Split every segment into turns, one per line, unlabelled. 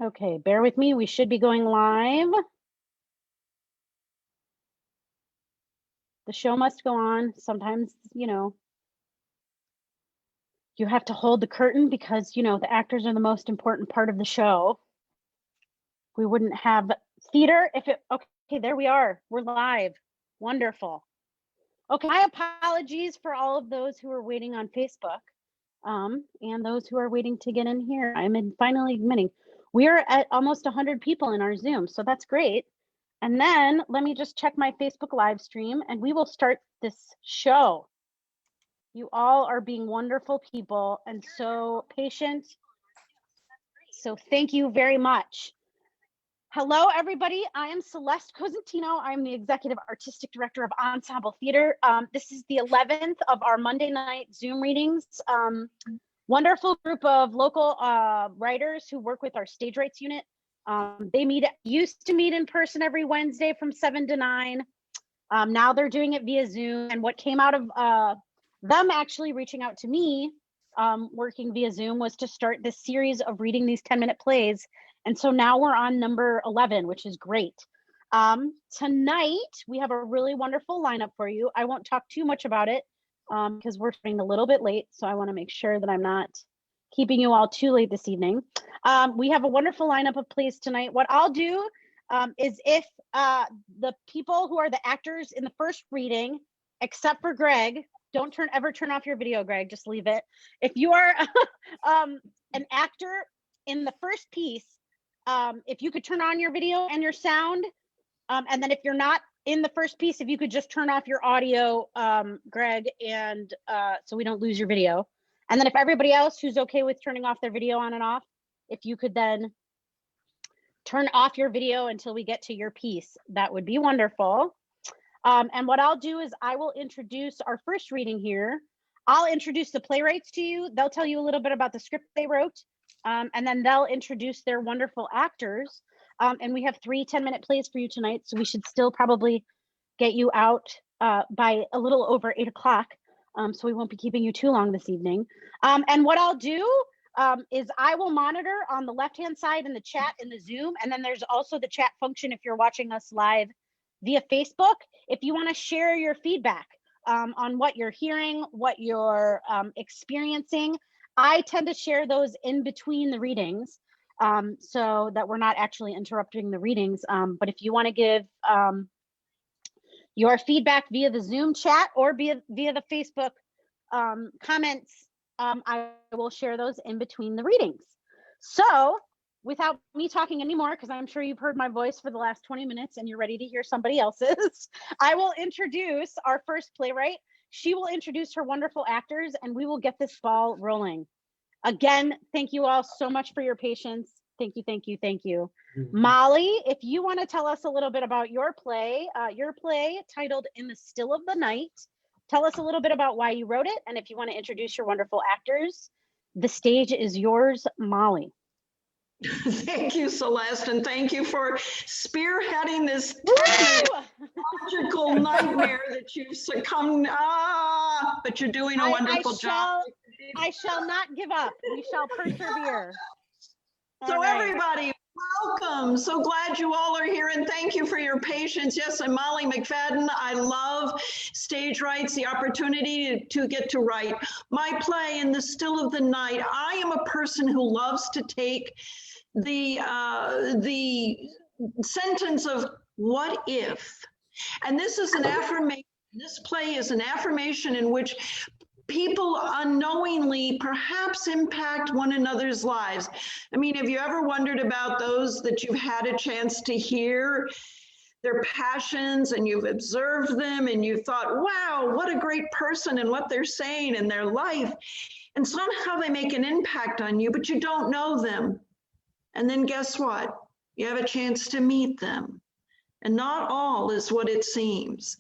Okay, bear with me. We should be going live. The show must go on. Sometimes, you have to hold the curtain because, the actors are the most important part of the show. We wouldn't have theater if it, okay, there we are. We're live. Wonderful. Okay, my apologies for all of those who are waiting on Facebook and those who are waiting to get in here. I'm finally admitting we are at almost 100 people in our Zoom, so that's great. And then let me just check my Facebook live stream and we will start this show. You all are being wonderful people and so patient. So thank you very much. Hello, everybody. I am Celeste Cosentino. I'm the Executive Artistic Director of Ensemble Theater. This is the 11th of our Monday night Zoom readings. Wonderful group of local writers who work with our Stage Rights Unit. They used to meet in person every Wednesday from 7 to 9. Now they're doing it via Zoom. And what came out of them actually reaching out to me, working via Zoom, was to start this series of reading these 10-minute plays. And so now we're on number 11, which is great. Tonight, we have a really wonderful lineup for you. I won't talk too much about it because we're starting a little bit late. So I want to make sure that I'm not keeping you all too late this evening. We have a wonderful lineup of plays tonight. What I'll do is if the people who are the actors in the first reading, except for Greg, don't ever turn off your video, Greg, just leave it. If you are an actor in the first piece, if you could turn on your video and your sound, and then if you're not in the first piece, if you could just turn off your audio, Greg, and so we don't lose your video. And then if everybody else who's okay with turning off their video on and off, if you could then turn off your video until we get to your piece, that would be wonderful. And what I'll do is I will introduce our first reading here. I'll introduce the playwrights to you. They'll tell you a little bit about the script they wrote. And then they'll introduce their wonderful actors. And we have 3 10-minute plays for you tonight. So we should still probably get you out by a little over 8 o'clock. So we won't be keeping you too long this evening. And what I'll do is I will monitor on the left-hand side in the chat in the Zoom. And then there's also the chat function if you're watching us live via Facebook. If you want to share your feedback on what you're hearing, what you're experiencing, I tend to share those in between the readings so that we're not actually interrupting the readings. But if you want to give your feedback via the Zoom chat or via the Facebook comments, I will share those in between the readings. So without me talking anymore, because I'm sure you've heard my voice for the last 20 minutes and you're ready to hear somebody else's, I will introduce our first playwright. She will introduce her wonderful actors and we will get this ball rolling. Again, thank you all so much for your patience. Thank you, thank you, thank you. Molly, if you want to tell us a little bit about your play titled In the Still of the Night, tell us a little bit about why you wrote it. And if you want to introduce your wonderful actors, the stage is yours, Molly.
Thank you, Celeste, and thank you for spearheading this technological nightmare that you've succumbed. But you're doing a wonderful job.
I shall not give up. We shall persevere.
So everybody, welcome. So glad you all are here, and thank you for your patience. Yes, I'm Molly McFadden. I love stage rights, the opportunity to get to write my play In the Still of the Night. I am a person who loves to take the sentence of what if, and this is an affirmation. This play is an affirmation in which people unknowingly perhaps impact one another's lives. I mean, have you ever wondered about those that you've had a chance to hear their passions and you've observed them and you thought, wow, what a great person and what they're saying in their life. And somehow they make an impact on you, but you don't know them. And then guess what? You have a chance to meet them. And not all is what it seems.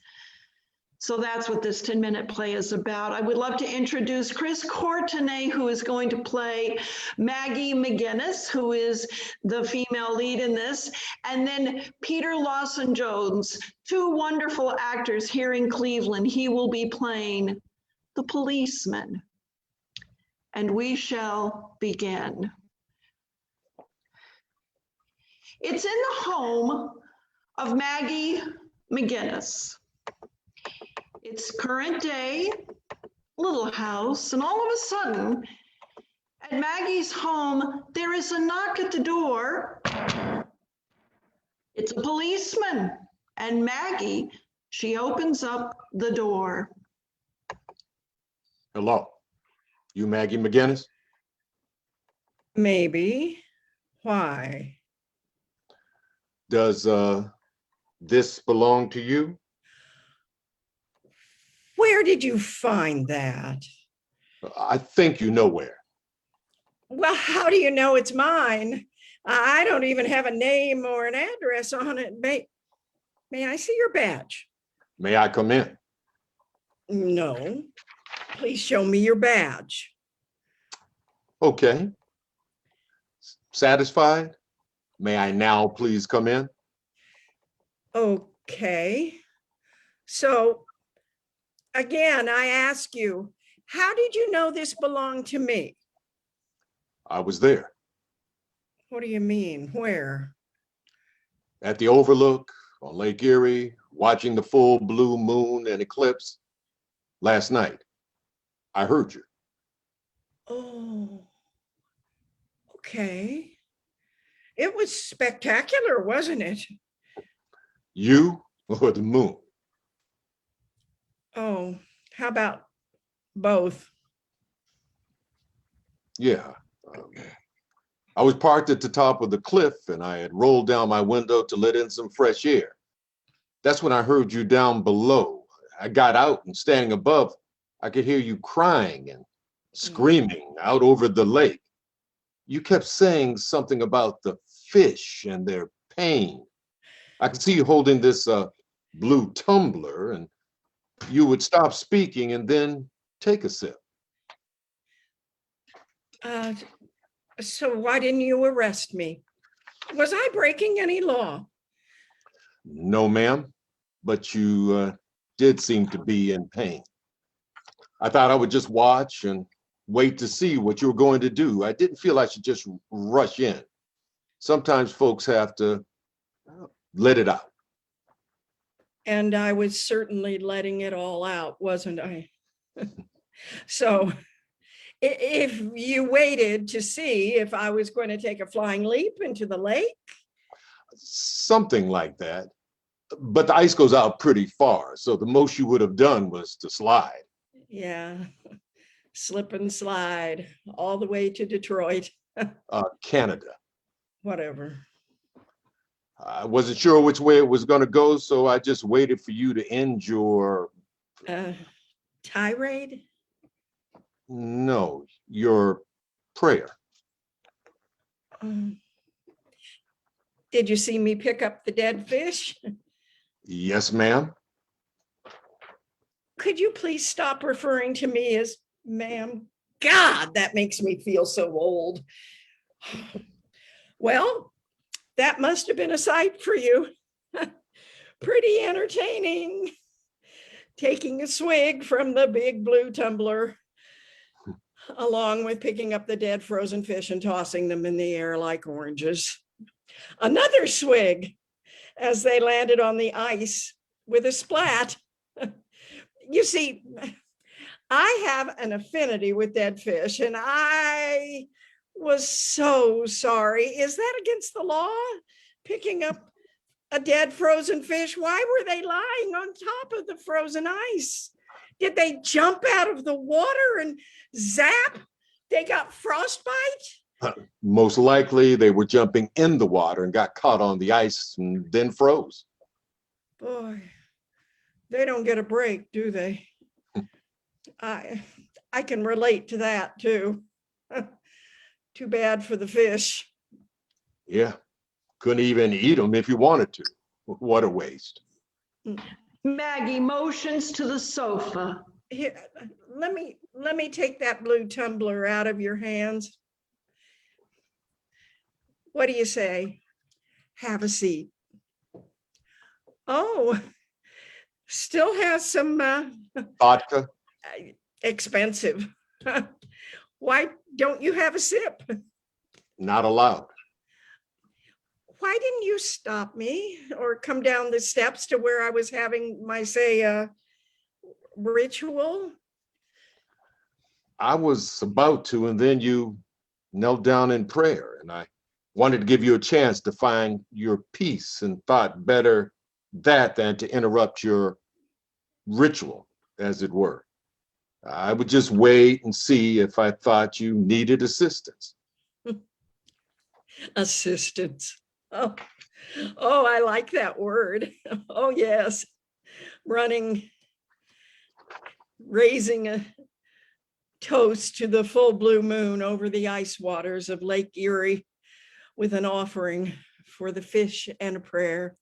So that's what this 10-minute play is about. I would love to introduce Chris Courtenay, who is going to play Maggie McGinnis, who is the female lead in this, and then Peter Lawson-Jones, 2 wonderful actors here in Cleveland. He will be playing the policeman. And we shall begin. It's in the home of Maggie McGinnis. It's current day, little house, and all of a sudden, at Maggie's home, there is a knock at the door. It's a policeman, and Maggie, she opens up the door.
Hello, you Maggie McGinnis?
Maybe. Why?
Does this belong to you?
Where did you find that?
I think you know where.
Well, how do you know it's mine? I don't even have a name or an address on it. May I see your badge?
May I come in?
No. Please show me your badge.
Okay. Satisfied? May I now please come in?
Okay. So, again, I ask you, how did you know this belonged to me?
I was there
What do you mean? Where?
at the Overlook on Lake Erie, watching the full blue moon and eclipse last night. I heard you.
Oh, okay. It was spectacular, wasn't it?
You or the moon?
Oh, how about both?
Yeah. I was parked at the top of the cliff and I had rolled down my window to let in some fresh air. That's when I heard you down below. I got out and standing above, I could hear you crying and screaming out over the lake. You kept saying something about the fish and their pain. I could see you holding this blue tumbler, and you would stop speaking and then take a sip.
So why didn't you arrest me? Was I breaking any law?
No, ma'am, but you did seem to be in pain. I thought I would just watch and wait to see what you were going to do. I didn't feel I should just rush in. Sometimes folks have to let it out.
And I was certainly letting it all out, wasn't I? So if you waited to see if I was going to take a flying leap into the lake?
Something like that. But the ice goes out pretty far, so the most you would have done was to slide.
Yeah, slip and slide all the way to Detroit.
Canada.
Whatever.
I wasn't sure which way it was going to go, so I just waited for you to end your,
Tirade?
no, your prayer.
Did you see me pick up the dead fish?
Yes, ma'am.
Could you please stop referring to me as ma'am? God, that makes me feel so old. Well, that must have been a sight for you. Pretty entertaining. Taking a swig from the big blue tumbler, along with picking up the dead frozen fish and tossing them in the air like oranges. Another swig as they landed on the ice with a splat. You see, I have an affinity with dead fish, and I was so sorry. Is that against the law? Picking up a dead frozen fish? Why were they lying on top of the frozen ice? Did they jump out of the water and zap? They got frostbite?
Most likely they were jumping in the water and got caught on the ice and then froze.
Boy, they don't get a break, do they? I can relate to that too. Too bad for the fish.
Yeah, couldn't even eat them if you wanted to. What a waste.
Maggie motions to the sofa.
Here, let me take that blue tumbler out of your hands. What do you say? Have a seat. Oh, still has some
Vodka?
expensive. Why don't you have a sip?
Not allowed.
why didn't you stop me or come down the steps to where I was having my, say, ritual?
I was about to, and then you knelt down in prayer, and I wanted to give you a chance to find your peace and thought better that than to interrupt your ritual, as it were. I would just wait and see if I thought you needed assistance.
Assistance. Oh, oh, I like that word. Oh, yes. Running, raising a toast to the full blue moon over the ice waters of Lake Erie with an offering for the fish and a prayer,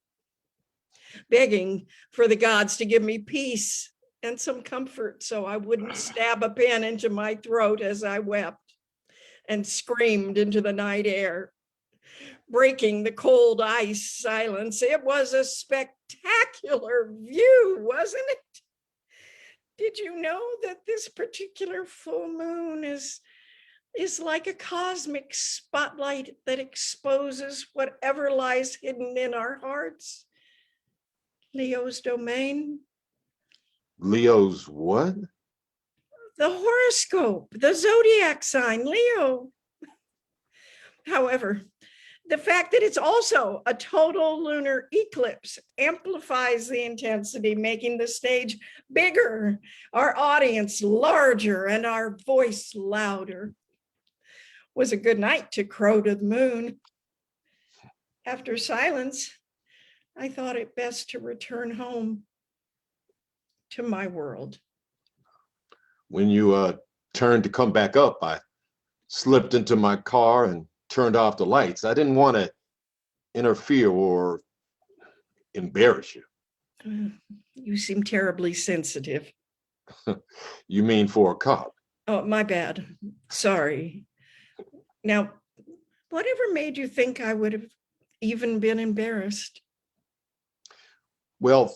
begging for the gods to give me peace and some comfort so I wouldn't stab a pin into my throat as I wept and screamed into the night air, breaking the cold ice silence. It was a spectacular view, wasn't it? Did you know that this particular full moon is like a cosmic spotlight that exposes whatever lies hidden in our hearts? Leo's domain.
Leo's what?
The horoscope, the zodiac sign, Leo. However, the fact that it's also a total lunar eclipse amplifies the intensity, making the stage bigger, our audience larger, and our voice louder. Was a good night to crow to the moon. After silence, I thought it best to return home to my world.
When you turned to come back up, I slipped into my car and turned off the lights. I didn't want to interfere or embarrass you.
You seem terribly sensitive.
You mean for a cop?
Oh, my bad. Sorry. Now, whatever made you think I would have even been embarrassed?
Well,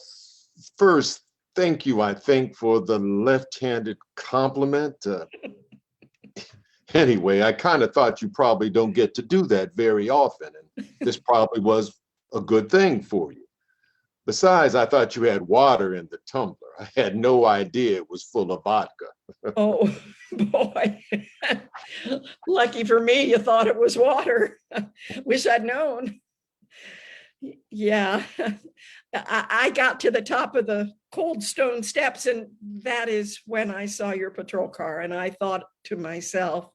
first, thank you, I think, for the left-handed compliment. Anyway, I kind of thought you probably don't get to do that very often, and this probably was a good thing for you. Besides, I thought you had water in the tumbler. I had no idea it was full of vodka.
Oh, boy. Lucky for me, you thought it was water. Wish I'd known. Yeah, I got to the top of the cold stone steps, and that is when I saw your patrol car, and I thought to myself,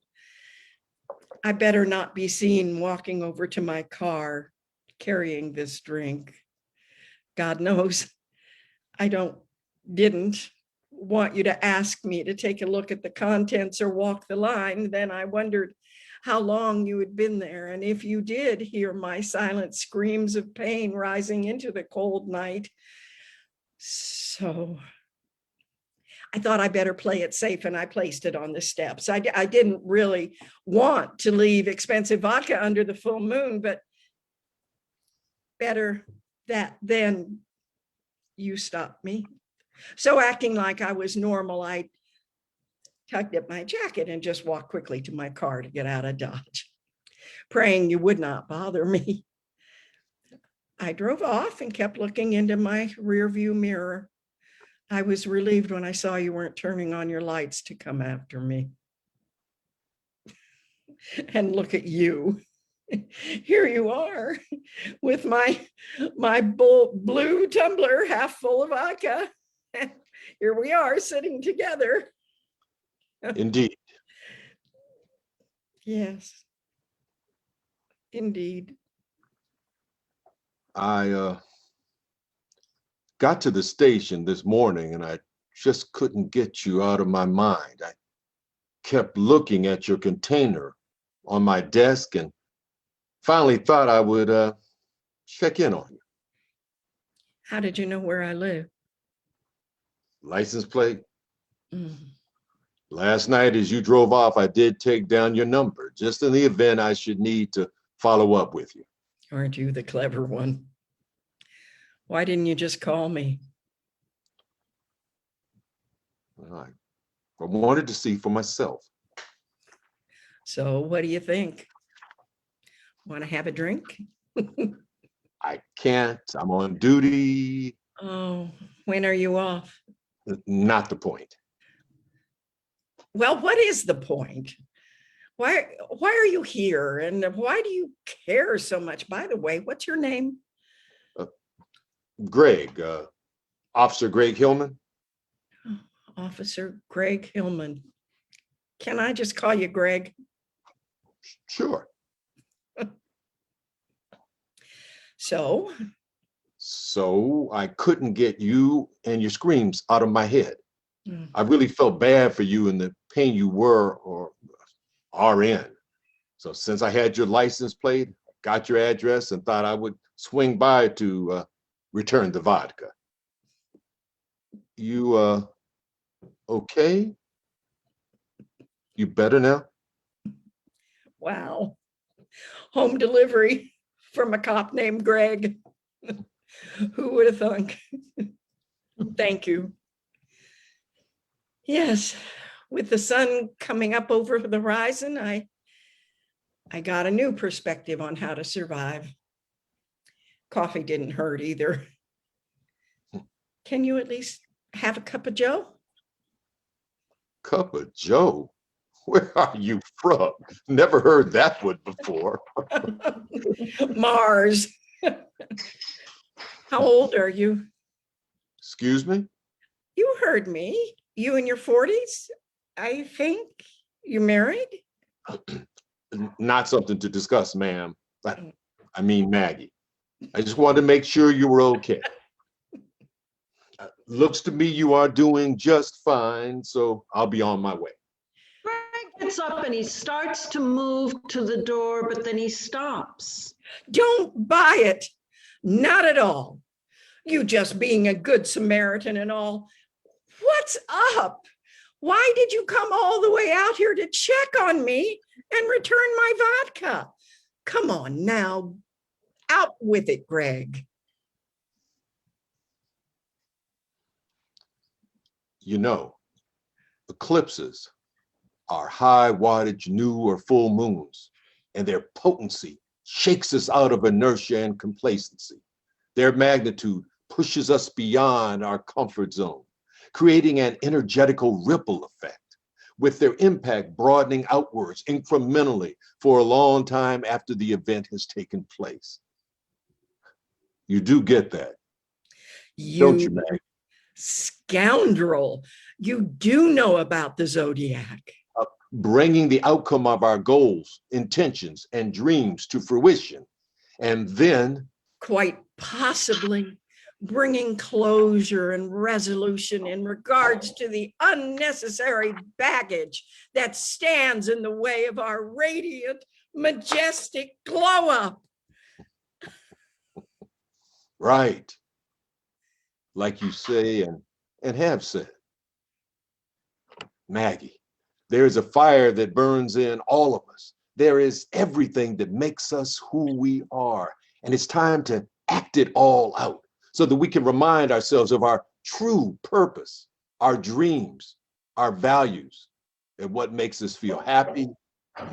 I better not be seen walking over to my car carrying this drink. God knows I didn't want you to ask me to take a look at the contents or walk the line. Then I wondered how long you had been there, and if you did hear my silent screams of pain rising into the cold night. So I thought I better play it safe, and I placed it on the steps. I didn't really want to leave expensive vodka under the full moon, but better that than you stopped me. So acting like I was normal, I tugged at my jacket and just walked quickly to my car to get out of Dodge, praying you would not bother me. I drove off and kept looking into my rearview mirror. I was relieved when I saw you weren't turning on your lights to come after me. And look at you. Here you are with my blue tumbler half full of vodka. Here we are sitting together.
Indeed.
Yes, indeed.
I got to the station this morning and I just couldn't get you out of my mind. I kept looking at your container on my desk and finally thought I would check in on you.
How did you know where I live?
License plate?
Mm.
Last night as you drove off, I did take down your number, just in the event I should need to follow up with you.
Aren't you the clever one? Why didn't you just call me?
I wanted to see for myself.
So what do you think? Want to have a drink?
I can't. I'm on duty.
Oh, when are you off?
Not the point.
Well, what is the point? Why are you here? And why do you care so much? By the way, what's your name?
Greg, Officer Greg Hillman.
Officer Greg Hillman. Can I just call you Greg?
Sure.
So,
So I couldn't get you and your screams out of my head.
mm,
I really felt bad for you and the pain you were or are in. So since I had your license plate, got your address, and thought I would swing by to return the vodka. You okay? You better now?
wow. Home delivery from a cop named Greg. Who would have thunk? Thank you. Yes, with the sun coming up over the horizon, I got a new perspective on how to survive. Coffee didn't hurt either. Can you at least have a cup of Joe?
Cup of Joe? Where are you from? Never heard that one before.
Mars. How old are you?
Excuse me?
You heard me. You in your 40s, I think. You married?
Not something to discuss, ma'am. I mean, Maggie. I just wanted to make sure you were okay. Looks to me you are doing just fine, so I'll be on my way.
Greg gets up and he starts to move to the door, but then he stops.
Don't buy it. Not at all. You just being a good Samaritan and all. What's up? Why did you come all the way out here to check on me and return my vodka? Come on now. Out with it, Greg.
You know, eclipses are high wattage new or full moons, and their potency shakes us out of inertia and complacency. Their magnitude pushes us beyond our comfort zone, creating an energetical ripple effect, with their impact broadening outwards incrementally for a long time after the event has taken place. You do get that, don't you,
You
Maggie?
scoundrel. You do know about the Zodiac.
Bringing the outcome of our goals, intentions, and dreams to fruition, and then
Quite possibly bringing closure and resolution in regards to the unnecessary baggage that stands in the way of our radiant, majestic glow up.
right, like you say and have said. Maggie, there is a fire that burns in all of us. There is everything that makes us who we are. And it's time to act it all out so that we can remind ourselves of our true purpose, our dreams, our values, and what makes us feel happy,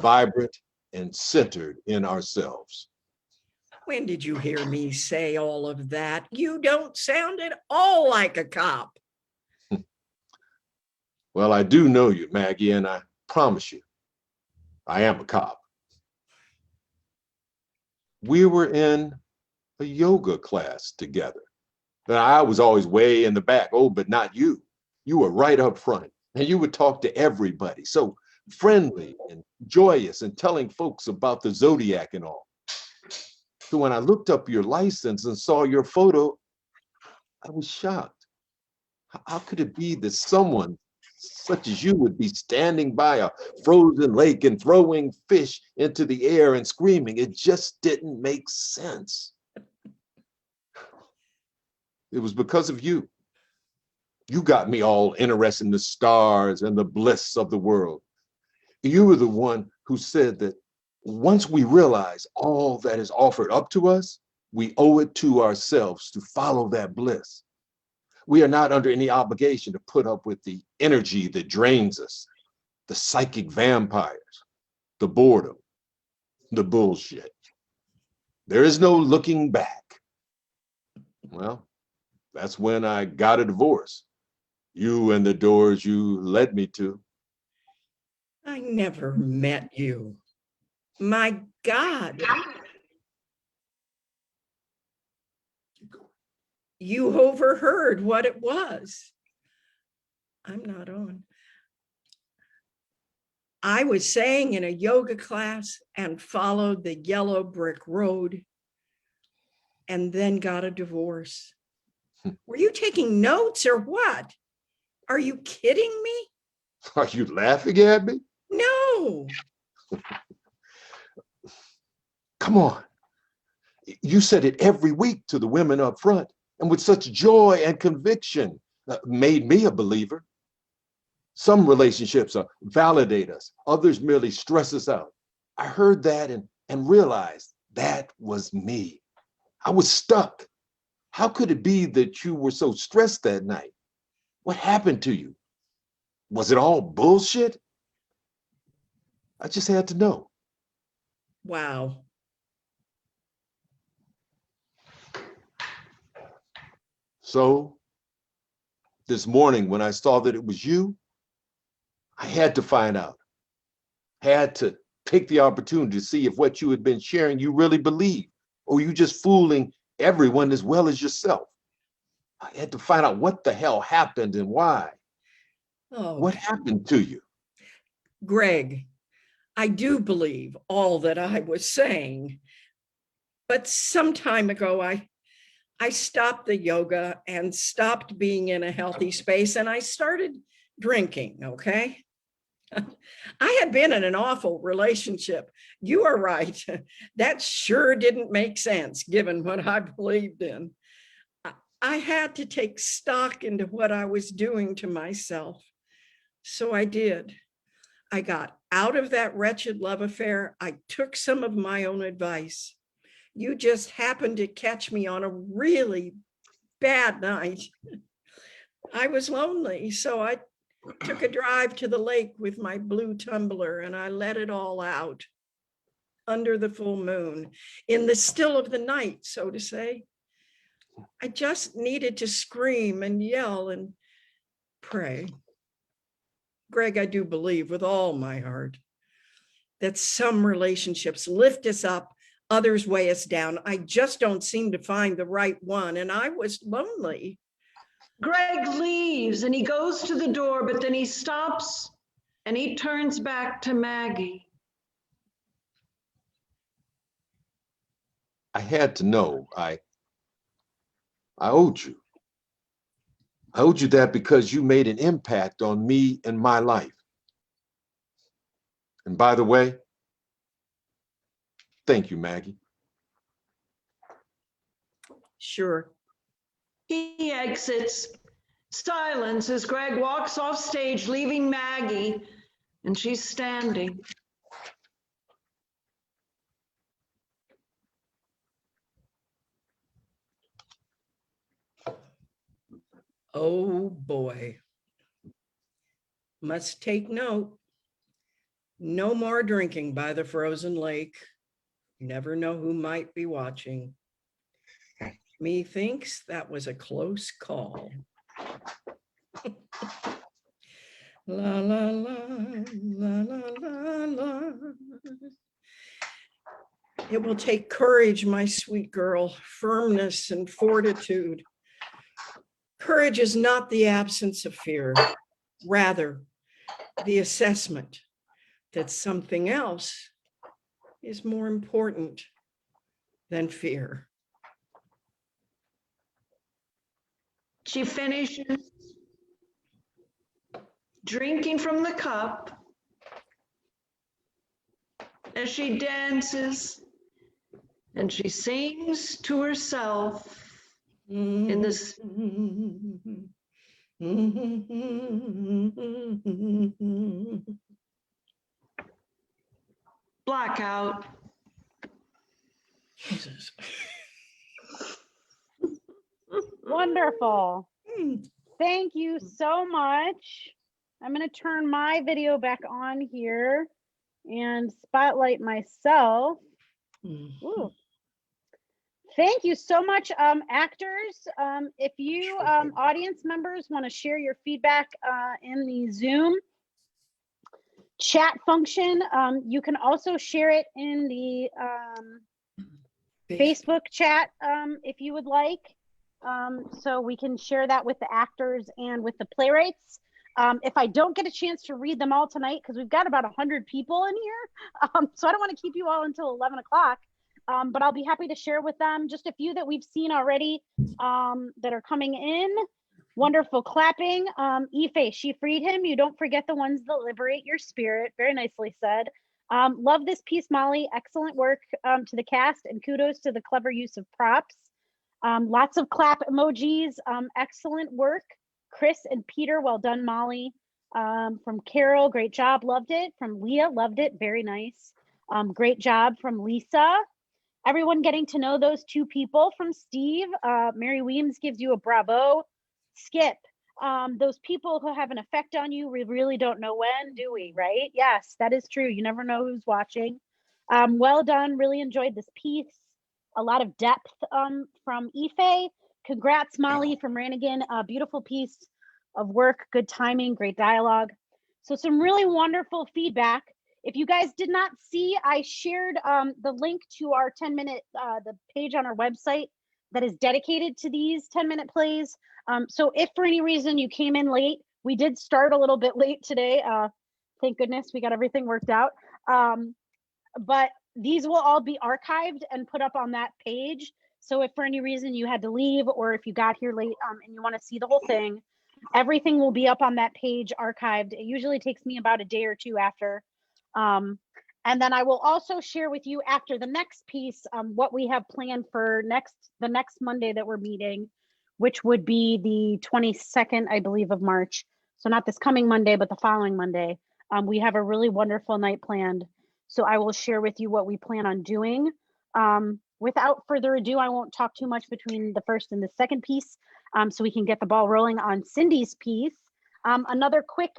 vibrant, and centered in ourselves.
When did you hear me say all of that? You don't sound at all like a cop.
Well, I do know you, Maggie, and I promise you, I am a cop. We were in a yoga class together. And I was always way in the back. Oh, but not you. You were right up front, and you would talk to everybody. So friendly and joyous and telling folks about the Zodiac and all. So when I looked up your license and saw your photo, I was shocked. How could it be that someone such as you would be standing by a frozen lake and throwing fish into the air and screaming? It just didn't make sense. It was because of you. You got me all interested in the stars and the bliss of the world. You were the one who said that once we realize all that is offered up to us, we owe it to ourselves to follow that bliss. We are not under any obligation to put up with the energy that drains us, the psychic vampires, the boredom, the bullshit. There is no looking back. Well, that's when I got a divorce. You and the doors you led me to.
I never met you. My God. You overheard what it was. I'm not on. I was saying in a yoga class and followed the yellow brick road and then got a divorce. Were you taking notes or what? Are you kidding me?
Are you laughing at me?
No.
Come on. You said it every week to the women up front, and with such joy and conviction, made me a believer. Some relationships validate us, others merely stress us out. I heard that and realized that was me. I was stuck. How could it be that you were so stressed that night? What happened to you? Was it all bullshit? I just had to know.
Wow.
So this morning when I saw that it was you, I had to find out. Had to take the opportunity to see if what you had been sharing you really believe, or you just fooling everyone as well as yourself. I had to find out what the hell happened and why.
Oh,
What happened to you?
Greg, I do believe all that I was saying, but some time ago, I stopped the yoga and stopped being in a healthy space and I started drinking, okay? I had been in an awful relationship. You are right. That sure didn't make sense given what I believed in. I had to take stock into what I was doing to myself. So I did. I got out of that wretched love affair. I took some of my own advice. You just happened to catch me on a really bad night. I was lonely, so I took a drive to the lake with my blue tumbler and I let it all out under the full moon, in the still of the night, so to say. I just needed to scream and yell and pray. Greg, I do believe with all my heart that some relationships lift us up, others weigh us down. I just don't seem to find the right one, and I was lonely.
Greg leaves and he goes to the door, but then he stops and he turns back to Maggie.
I had to know. I owed you. I owed you that because you made an impact on me and my life. And by the way, thank you, Maggie.
Sure.
He exits. Silence as Greg walks off stage, leaving Maggie, and she's standing.
Oh boy. Must take note. No more drinking by the frozen lake. Never know who might be watching. Methinks that was a close call. La la la la la la la. It will take courage, my sweet girl, firmness and fortitude. Courage is not the absence of fear, rather the assessment that something else is more important than fear.
She finishes drinking from the cup as she dances and she sings to herself in this blackout.
Jesus.
Wonderful. Thank you so much. I'm going to turn my video back on here and spotlight myself. Ooh, Thank you so much, actors. If you audience members want to share your feedback in the Zoom chat function, you can also share it in the Facebook chat if you would like. So we can share that with the actors and with the playwrights. If I don't get a chance to read them all tonight, because we've got about 100 people in here, so I don't want to keep you all until 11 o'clock. But I'll be happy to share with them just a few that we've seen already that are coming in. Wonderful clapping. Ife, she freed him. You don't forget the ones that liberate your spirit. Very nicely said. Love this piece, Molly. Excellent work to the cast, and kudos to the clever use of props. Lots of clap emojis. Excellent work. Chris and Peter, well done, Molly. From Carol, great job. Loved it. From Leah, loved it. Very nice. Great job from Lisa. Everyone getting to know those two people. From Steve, Mary Weems gives you a bravo. Skip, those people who have an effect on you, we really don't know when, do we, right? Yes, that is true. You never know who's watching. Well done. Really enjoyed this piece. A lot of depth from Ife. Congrats, Molly from Rannigan. A beautiful piece of work, good timing, great dialogue. So some really wonderful feedback. If you guys did not see, I shared the link to our 10-minute, the page on our website that is dedicated to these 10-minute plays. So if for any reason you came in late, we did start a little bit late today. Thank goodness we got everything worked out. But these will all be archived and put up on that page. So if for any reason you had to leave, or if you got here late and you want to see the whole thing, everything will be up on that page archived. It usually takes me about a day or two after. And then I will also share with you after the next piece what we have planned for the next Monday that we're meeting, which would be the 22nd, I believe, of March. So not this coming Monday, but the following Monday. We have a really wonderful night planned. So I will share with you what we plan on doing. Without further ado, I won't talk too much between the first and the second piece, so we can get the ball rolling on Cindy's piece. Another quick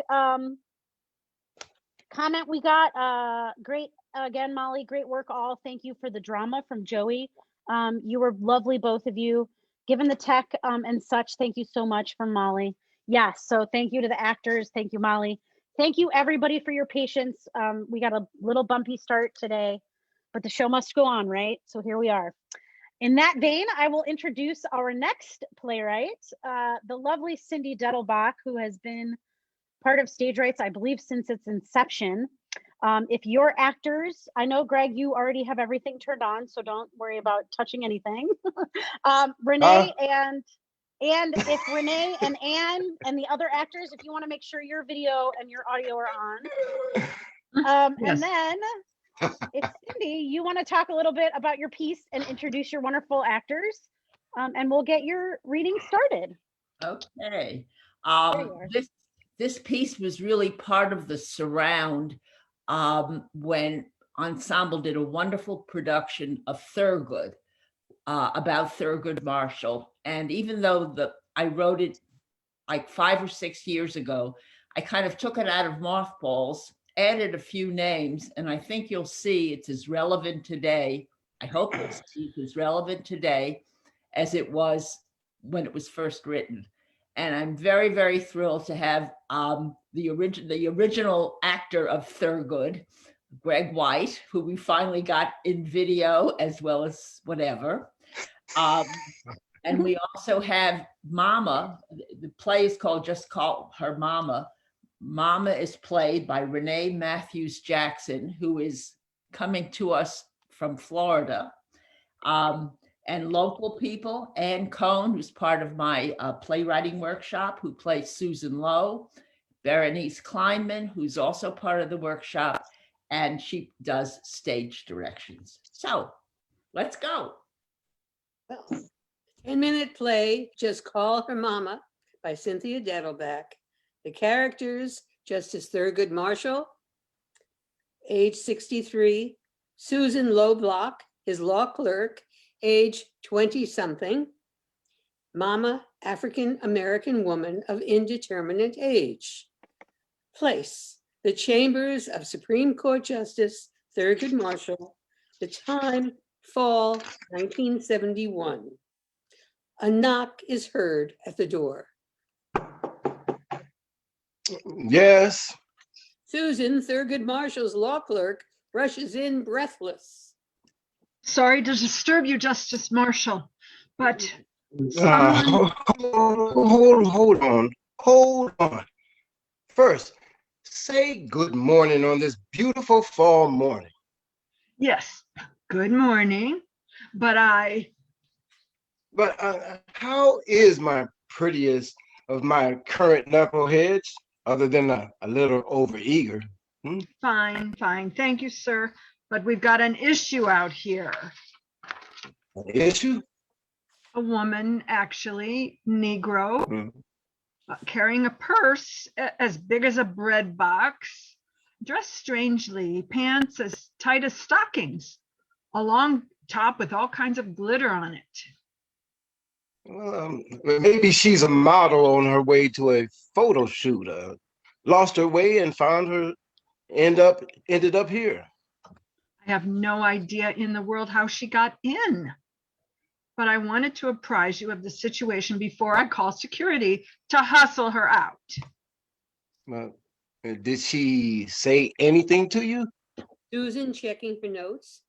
comment we got, great, again, Molly, great work all. Thank you for the drama from Joey. You were lovely, both of you. Given the tech and such, thank you so much from Molly. Yes, so thank you to the actors. Thank you, Molly. Thank you, everybody, for your patience. We got a little bumpy start today, but the show must go on, right? So here we are. In that vein, I will introduce our next playwright, the lovely Cindy Dettelbach, who has been part of Stage Rights, I believe, since its inception. If your actors, I know, Greg, you already have everything turned on, so don't worry about touching anything. Renee and if Renee and Anne and the other actors, if you want to make sure your video and your audio are on.
Yes.
And then if Cindy, you want to talk a little bit about your piece and introduce your wonderful actors, and we'll get your reading started.
Okay.
There you are.
This piece was really part of the surround when Ensemble did a wonderful production of Thurgood, about Thurgood Marshall. And even though I wrote it like 5 or 6 years ago, I kind of took it out of mothballs, added a few names, and I think you'll see it's as relevant today. I hope you'll see it's as relevant today as it was when it was first written. And I'm very, very thrilled to have the original actor of Thurgood, Greg White, who we finally got in video as well as whatever. And we also have Mama. The play is called Just Call Her Mama. Mama is played by Renee Matthews Jackson, who is coming to us from Florida. And local people, Ann Cohn, who's part of my playwriting workshop, who plays Susan Lowe, Berenice Kleinman, who's also part of the workshop, and she does stage directions. So let's go.
Well, 10-minute play, Just Call Her Mama by Cynthia Dettelbach. The characters, Justice Thurgood Marshall, age 63, Susan Loeblock, his law clerk, age 20-something, Mama, African-American woman of indeterminate age. Place, the chambers of Supreme Court Justice Thurgood Marshall. The time, fall 1971. A knock is heard at the door.
Yes.
Susan, Thurgood Marshall's law clerk, rushes in breathless.
Sorry to disturb you, Justice Marshall, but
Hold on. First, say good morning on this beautiful fall morning.
yes, good morning. But
But how is my prettiest of my current knuckleheads, other than a little overeager?
fine, fine. Thank you, sir. But we've got an issue out here.
An issue?
A woman, actually, Negro,
Hmm.
carrying a purse as big as a bread box, dressed strangely, pants as tight as stockings, a long top with all kinds of glitter on it.
Well, maybe she's a model on her way to a photo shoot. Lost her way and ended up here.
I have no idea in the world how she got in. But I wanted to apprise you of the situation before I call security to hustle her out.
Well, did she say anything to you?
Susan checking her notes.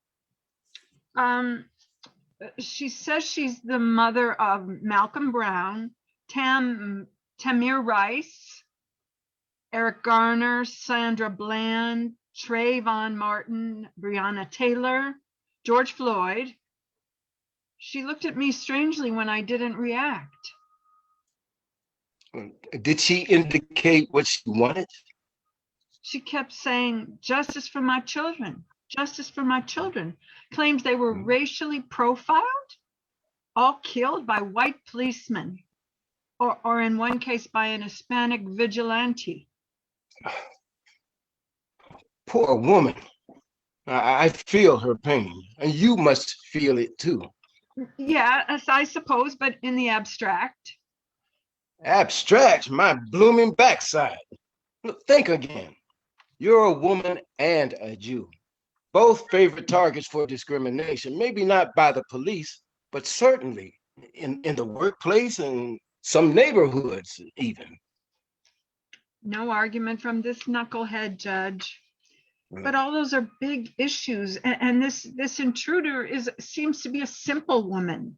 She says she's the mother of Malcolm Brown, Tamir Rice, Eric Garner, Sandra Bland, Trayvon Martin, Breonna Taylor, George Floyd. She looked at me strangely when I didn't react.
Did she indicate what she wanted?
She kept saying, justice for my children, justice for my children. Claims they were racially profiled, all killed by white policemen, or in one case by an Hispanic vigilante.
Poor woman. I feel her pain, and you must feel it too.
Yeah, as I suppose, but in the abstract.
Abstract, my blooming backside. Look, think again. You're a woman and a Jew. Both favorite targets for discrimination, maybe not by the police, but certainly in the workplace and some neighborhoods even.
No argument from this knucklehead, Judge. But all those are big issues, and this intruder seems to be a simple woman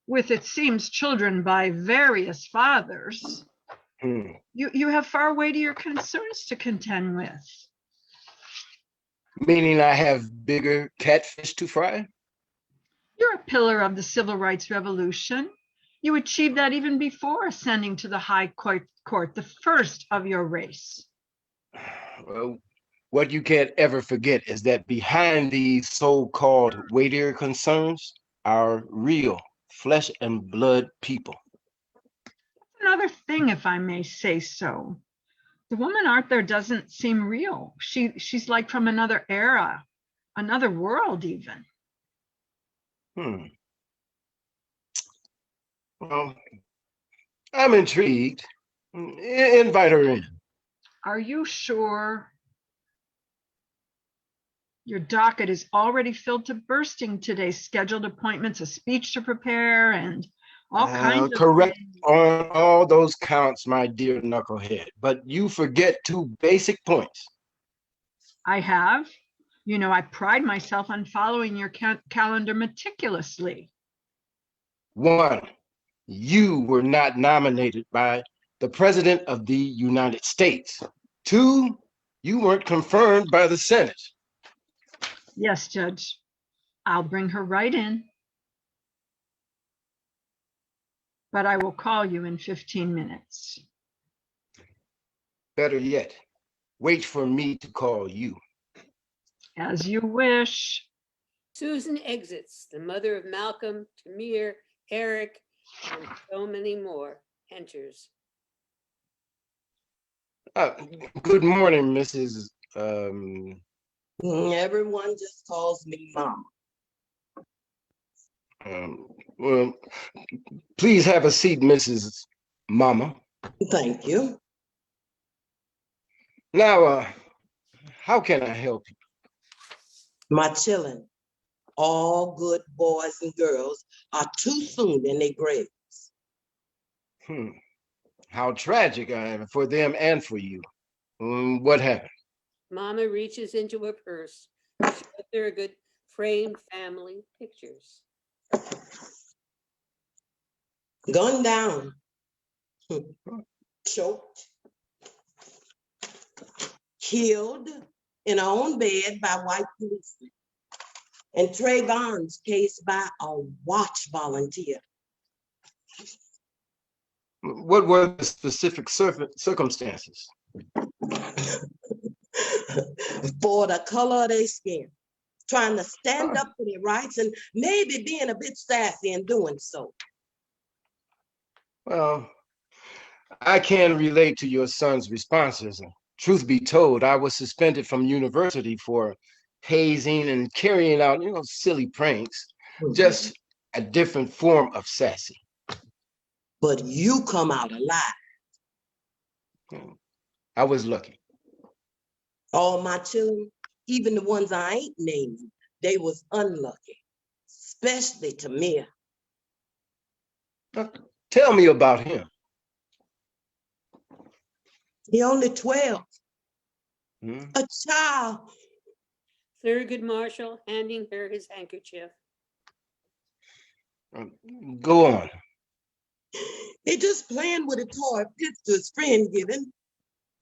with, it seems, children by various fathers. You have far weightier concerns to contend with.
Meaning I have bigger catfish to fry?
You're a pillar of the civil rights revolution. You achieved that even before ascending to the high court, the first of your race.
Well, what you can't ever forget is that behind these so-called weightier concerns are real flesh and blood people.
Another thing, if I may say so. The woman out there doesn't seem real. She's like from another era, another world even.
Well, I'm intrigued. Invite her in.
Are you sure? Your docket is already filled to bursting today. Scheduled appointments, a speech to prepare, and all kinds of
correct
things.
on all those counts, my dear knucklehead. But you forget two basic points.
I have. You know, I pride myself on following your calendar meticulously.
1, you were not nominated by the President of the United States. 2, you weren't confirmed by the Senate.
Yes, Judge. I'll bring her right in. But I will call you in 15 minutes.
Better yet, wait for me to call you.
As you wish.
Susan exits. The mother of Malcolm, Tamir, Eric, and so many more enters.
Good morning, Mrs.
Everyone just calls me Mom.
Well, please have a seat, Mrs. Mama.
Thank you.
Now, how can I help you?
My children All good boys and girls are too soon in their graves.
How tragic for them and for you. What happened?
Mama reaches into her purse to show Thurgood framed family pictures.
Gunned down, choked, killed in her own bed by white policemen, and Trayvon's case by a watch volunteer.
What were the specific circumstances?
For the color of their skin, trying to stand up for their rights and maybe being a bit sassy in doing so.
Well, I can relate to your son's responses. Truth be told, I was suspended from university for hazing and carrying out, silly pranks. Just a different form of sassy.
But you come out alive.
I was lucky.
All my children, even the ones I ain't naming, they was unlucky, especially Tamir.
Tell me about him.
He only 12, a child.
Thurgood Marshall handing her his handkerchief.
Go on.
He just playing with a toy pistol his friend given,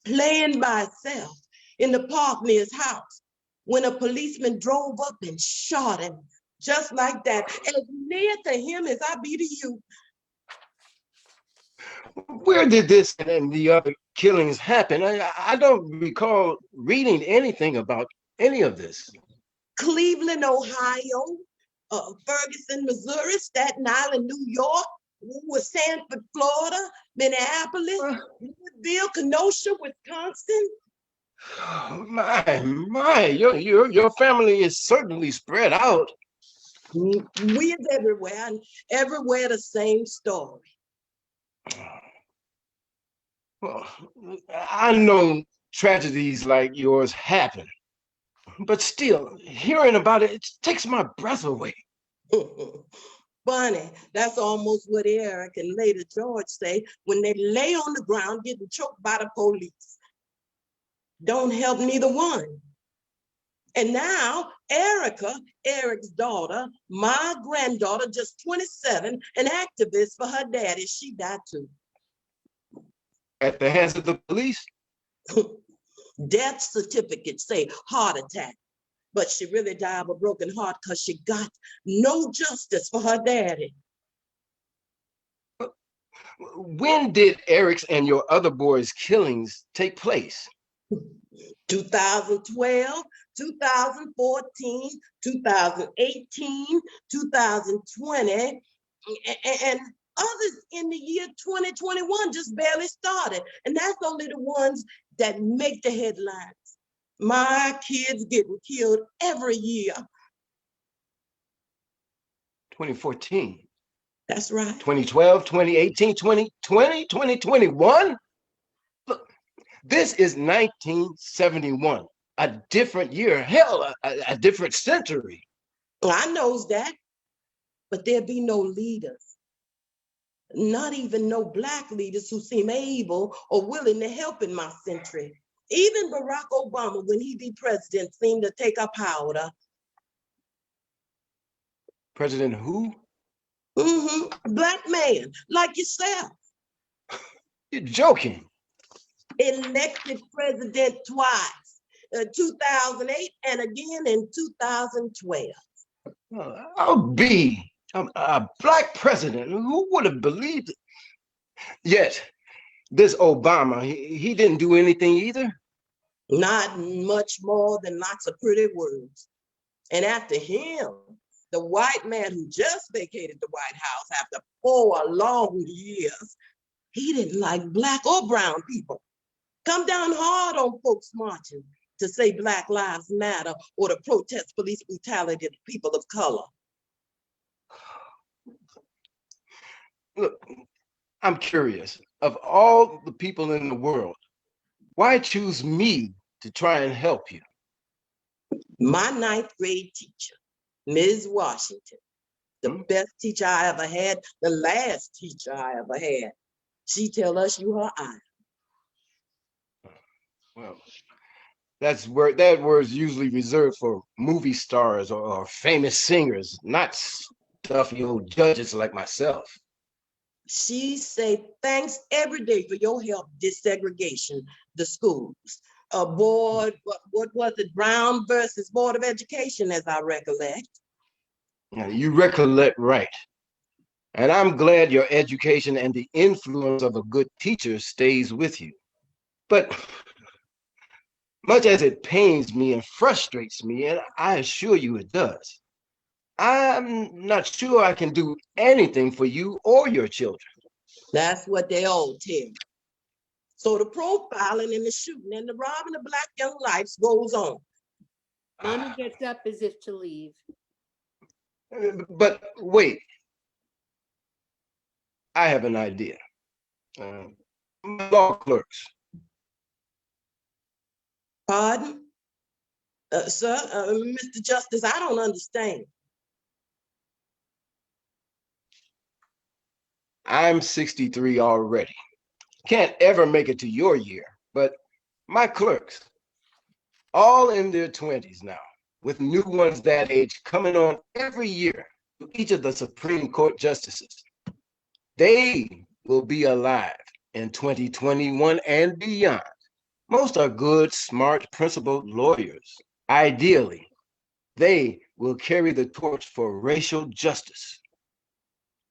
playing by himself in the park near his house, when a policeman drove up and shot him, just like that, as near to him as I be to you.
Where did this and the other killings happen? I don't recall reading anything about any of this.
Cleveland, Ohio, Ferguson, Missouri, Staten Island, New York, Sanford, Florida, Minneapolis, Woodville, Kenosha, Wisconsin.
Oh, my, your family is certainly spread out.
We is everywhere, and everywhere the same story.
Well, I know tragedies like yours happen, but still, hearing about it takes my breath away.
Funny, that's almost what Eric and later George say when they lay on the ground getting choked by the police. Don't help neither one. And now Erica, Eric's daughter, my granddaughter, just 27, an activist for her daddy, she died too.
At the hands of the police?
Death certificates say heart attack, but she really died of a broken heart because she got no justice for her daddy.
When did Eric's and your other boys' killings take place?
2012, 2014, 2018, 2020, and others in the year 2021 just barely started. And that's only the ones that make the headlines. My kids getting killed every year.
2014.
That's right.
2012, 2018, 2020, 2021? Look, this is 1971. A different year, hell, a different century.
I knows that, but there be no leaders. Not even no Black leaders who seem able or willing to help in my century. Even Barack Obama, when he be president, seemed to take up powder.
President who?
Black man, like yourself.
You're joking.
Elected president twice, 2008 and again in 2012.
I'll be a Black president. Who would have believed it? Yet, this Obama, he didn't do anything either?
Not much more than lots of pretty words. And after him, the white man who just vacated the White House after 4 long years, he didn't like Black or brown people. Come down hard on folks marching to say Black Lives Matter or to protest police brutality to people of color.
Look, I'm curious. Of all the people in the world, why choose me to try and help you?
My 9th grade teacher, Ms. Washington, the
Hmm?
best teacher I ever had, the last teacher I ever had. She tell us you her idol.
Well, that word's usually reserved for movie stars or famous singers, not stuffy old judges like myself.
She say thanks every day for your help desegregation the schools. A board, what was it, Brown versus Board of Education, as I recollect.
Now, you recollect right. And I'm glad your education and the influence of a good teacher stays with you. But much as it pains me and frustrates me, and I assure you it does, I'm not sure I can do anything for you or your children.
That's what they all tell me. So the profiling and the shooting and the robbing of Black young lives goes on.
Mommy gets up as if to leave.
But wait, I have an idea. My law clerks.
Pardon? Sir, Mr. Justice, I don't understand.
I'm 63 already. Can't ever make it to your year, but my clerks, all in their 20s now, with new ones that age coming on every year to each of the Supreme Court justices. They will be alive in 2021 and beyond. Most are good, smart, principled lawyers. Ideally, they will carry the torch for racial justice.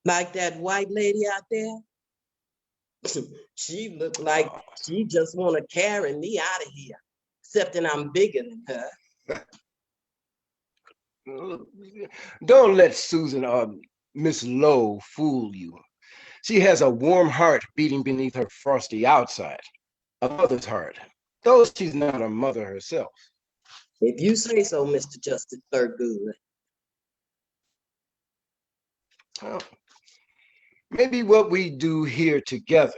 Like that white lady out there? She looked like she just want to carry me out of here, excepting I'm bigger than her.
Don't let Susan or Miss Lowe fool you. She has a warm heart beating beneath her frosty outside, a mother's heart, though she's not a mother herself.
If you say so, Mr. Justice Thurgood.
Well, maybe what we do here together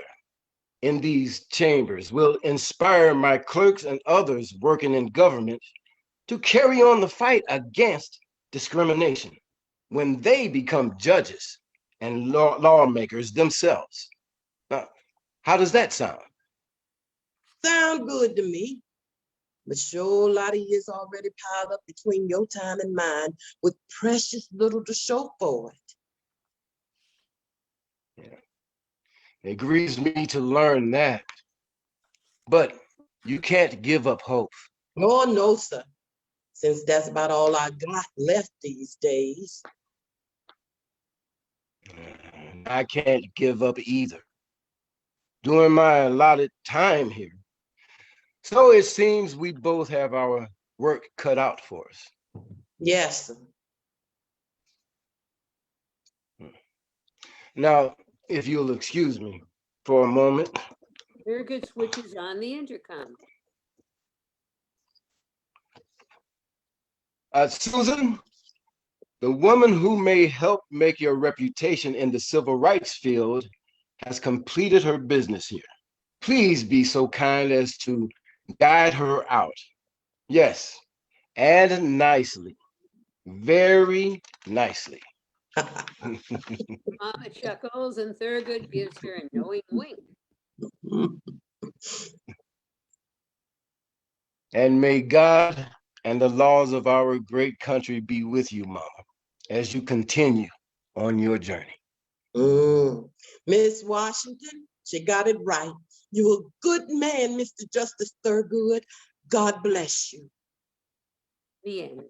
in these chambers will inspire my clerks and others working in government to carry on the fight against discrimination when they become judges and lawmakers themselves. Now, how does that sound?
Sound good to me. But sure, a lot of years already piled up between your time and mine with precious little to show for it.
Yeah. It grieves me to learn that. But you can't give up hope.
Oh, no, sir. Since that's about all I got left these days.
I can't give up either. During my allotted time here. So it seems we both have our work cut out for us.
Yes, sir.
Now, if you'll excuse me for a moment.
Thurgood switches on the intercom.
Susan, the woman who may help make your reputation in the civil rights field has completed her business here. Please be so kind as to guide her out. Yes, and nicely. Very nicely.
Mama chuckles and Thurgood gives her a knowing wink.
And may God and the laws of our great country be with you, Mama, as you continue on your journey.
Miss Washington, she got it right. You a good man, Mr. Justice Thurgood. God bless you.
The end.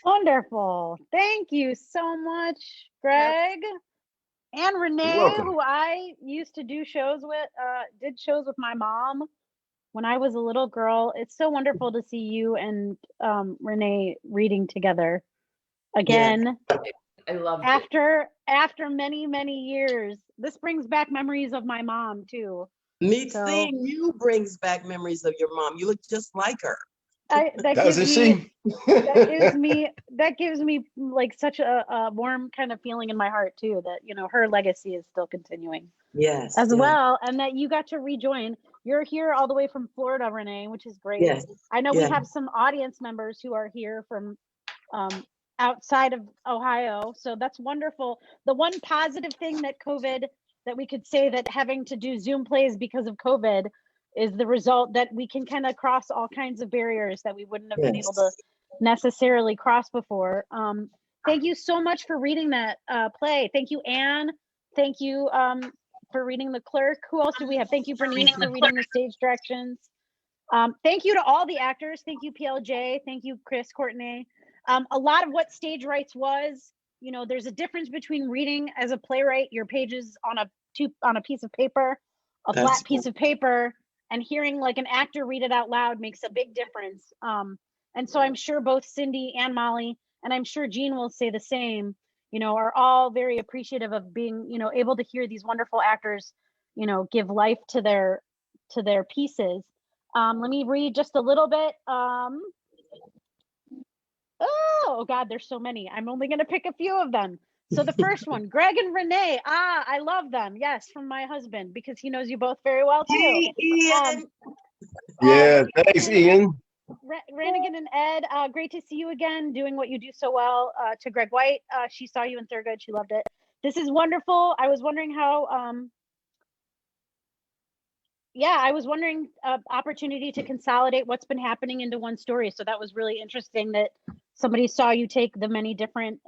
Wonderful. Thank you so much, Greg. And Renee,
welcome.
who I used to do shows with, did shows with my mom when I was a little girl. It's so wonderful to see you and Renee reading together again.
I love it.
After many years. This brings back memories of my mom too.
Me
So-
seeing you brings back memories of your mom. You look just like her.
Doesn't she?
that gives me like such a warm kind of feeling in my heart too, that her legacy is still continuing
Yes.
as well, and that you got to rejoin. You're here all the way from Florida, Renee, which is great.
Yes.
I know
Yeah.
we have some audience members who are here from outside of Ohio, so that's wonderful. The one positive thing that we could say that having to do Zoom plays because of COVID is the result that we can kind of cross all kinds of barriers that we wouldn't have been able to necessarily cross before. Thank you so much for reading that play. Thank you, Anne. Thank you for reading The Clerk. Who else do we have? Thank you, Bernice, for reading the stage directions. Thank you to all the actors. Thank you, PLJ. Thank you, Chris, Courtney. A lot of what Stage Rights was, you know, there's a difference between reading as a playwright your pages on a piece of paper, a flat piece of paper, and hearing like an actor read it out loud makes a big difference. And so I'm sure both Cindy and Molly, and I'm sure Jeanne will say the same, you know, are all very appreciative of being, you know, able to hear these wonderful actors, you know, give life to their pieces. Let me read just a little bit. Oh God, there's so many. I'm only going to pick a few of them. So the first one, Greg and Renee. I love them. Yes, from my husband, because he knows you both very well too.
Hey, Ian.
Yeah, thanks, Ian.
Rannigan and Ed, great to see you again, doing what you do so well. To Greg White, she saw you in Thurgood. She loved it. This is wonderful. I was wondering how, I was wondering opportunity to consolidate what's been happening into one story. So that was really interesting that somebody saw you take the many different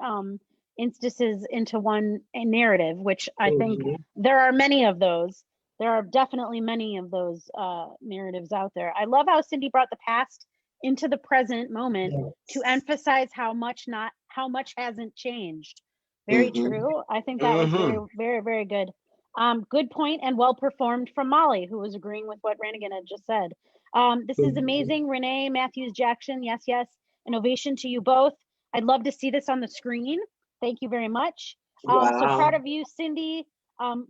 instances into one narrative, which I think there are many of those. There are definitely many of those narratives out there. I love how Cindy brought the past into the present moment to emphasize how much hasn't changed. Very true. I think that was very, very, very good. Good point and well performed from Molly, who was agreeing with what Rannigan had just said. This is amazing. Renee, Matthews, Jackson, yes, yes. An ovation to you both. I'd love to see this on the screen. Thank you very much. So proud of you, Cindy.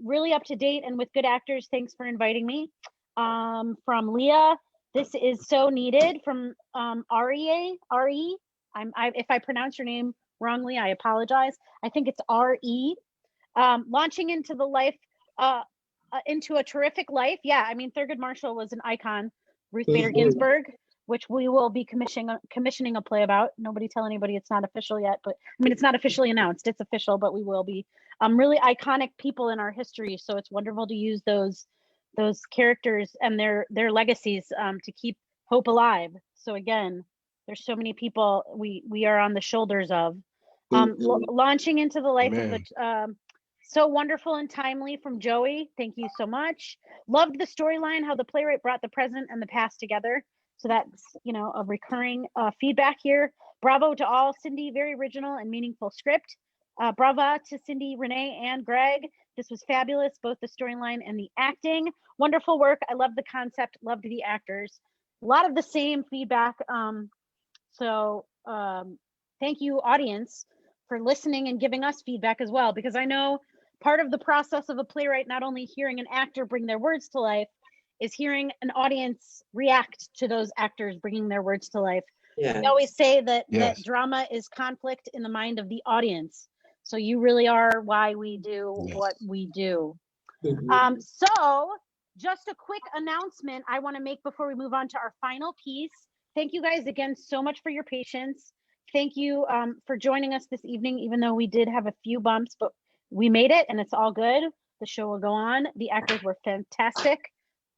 Really up to date and with good actors. Thanks for inviting me. From Leah, this is so needed. From RE. If I pronounce your name wrongly, I apologize. I think it's RE. Launching into the life, into a terrific life. Yeah, I mean, Thurgood Marshall was an icon. Ruth Bader Ginsburg, which we will be commissioning a play about. Nobody tell anybody it's not official yet, but I mean, it's not officially announced. It's official, but we will be. Really iconic people in our history. So it's wonderful to use those characters and their legacies to keep hope alive. So again, there's so many people we are on the shoulders of. Launching into the life of the so wonderful and timely from Joey. Thank you so much. Loved the storyline, how the playwright brought the present and the past together. So that's, you know, a recurring feedback here. Bravo to all. Cindy, very original and meaningful script. Brava to Cindy, Renee, and Greg. This was fabulous, both the storyline and the acting. Wonderful work. I love the concept, loved the actors. A lot of the same feedback. Thank you, audience, for listening and giving us feedback as well, because I know part of the process of a playwright, not only hearing an actor bring their words to life, is hearing an audience react to those actors bringing their words to life.
Yeah.
We always say that drama is conflict in the mind of the audience. So you really are why we do what we do. So just a quick announcement I want to make before we move on to our final piece. Thank you guys again so much for your patience. Thank you for joining us this evening, even though we did have a few bumps, but we made it and it's all good. The show will go on. The actors were fantastic.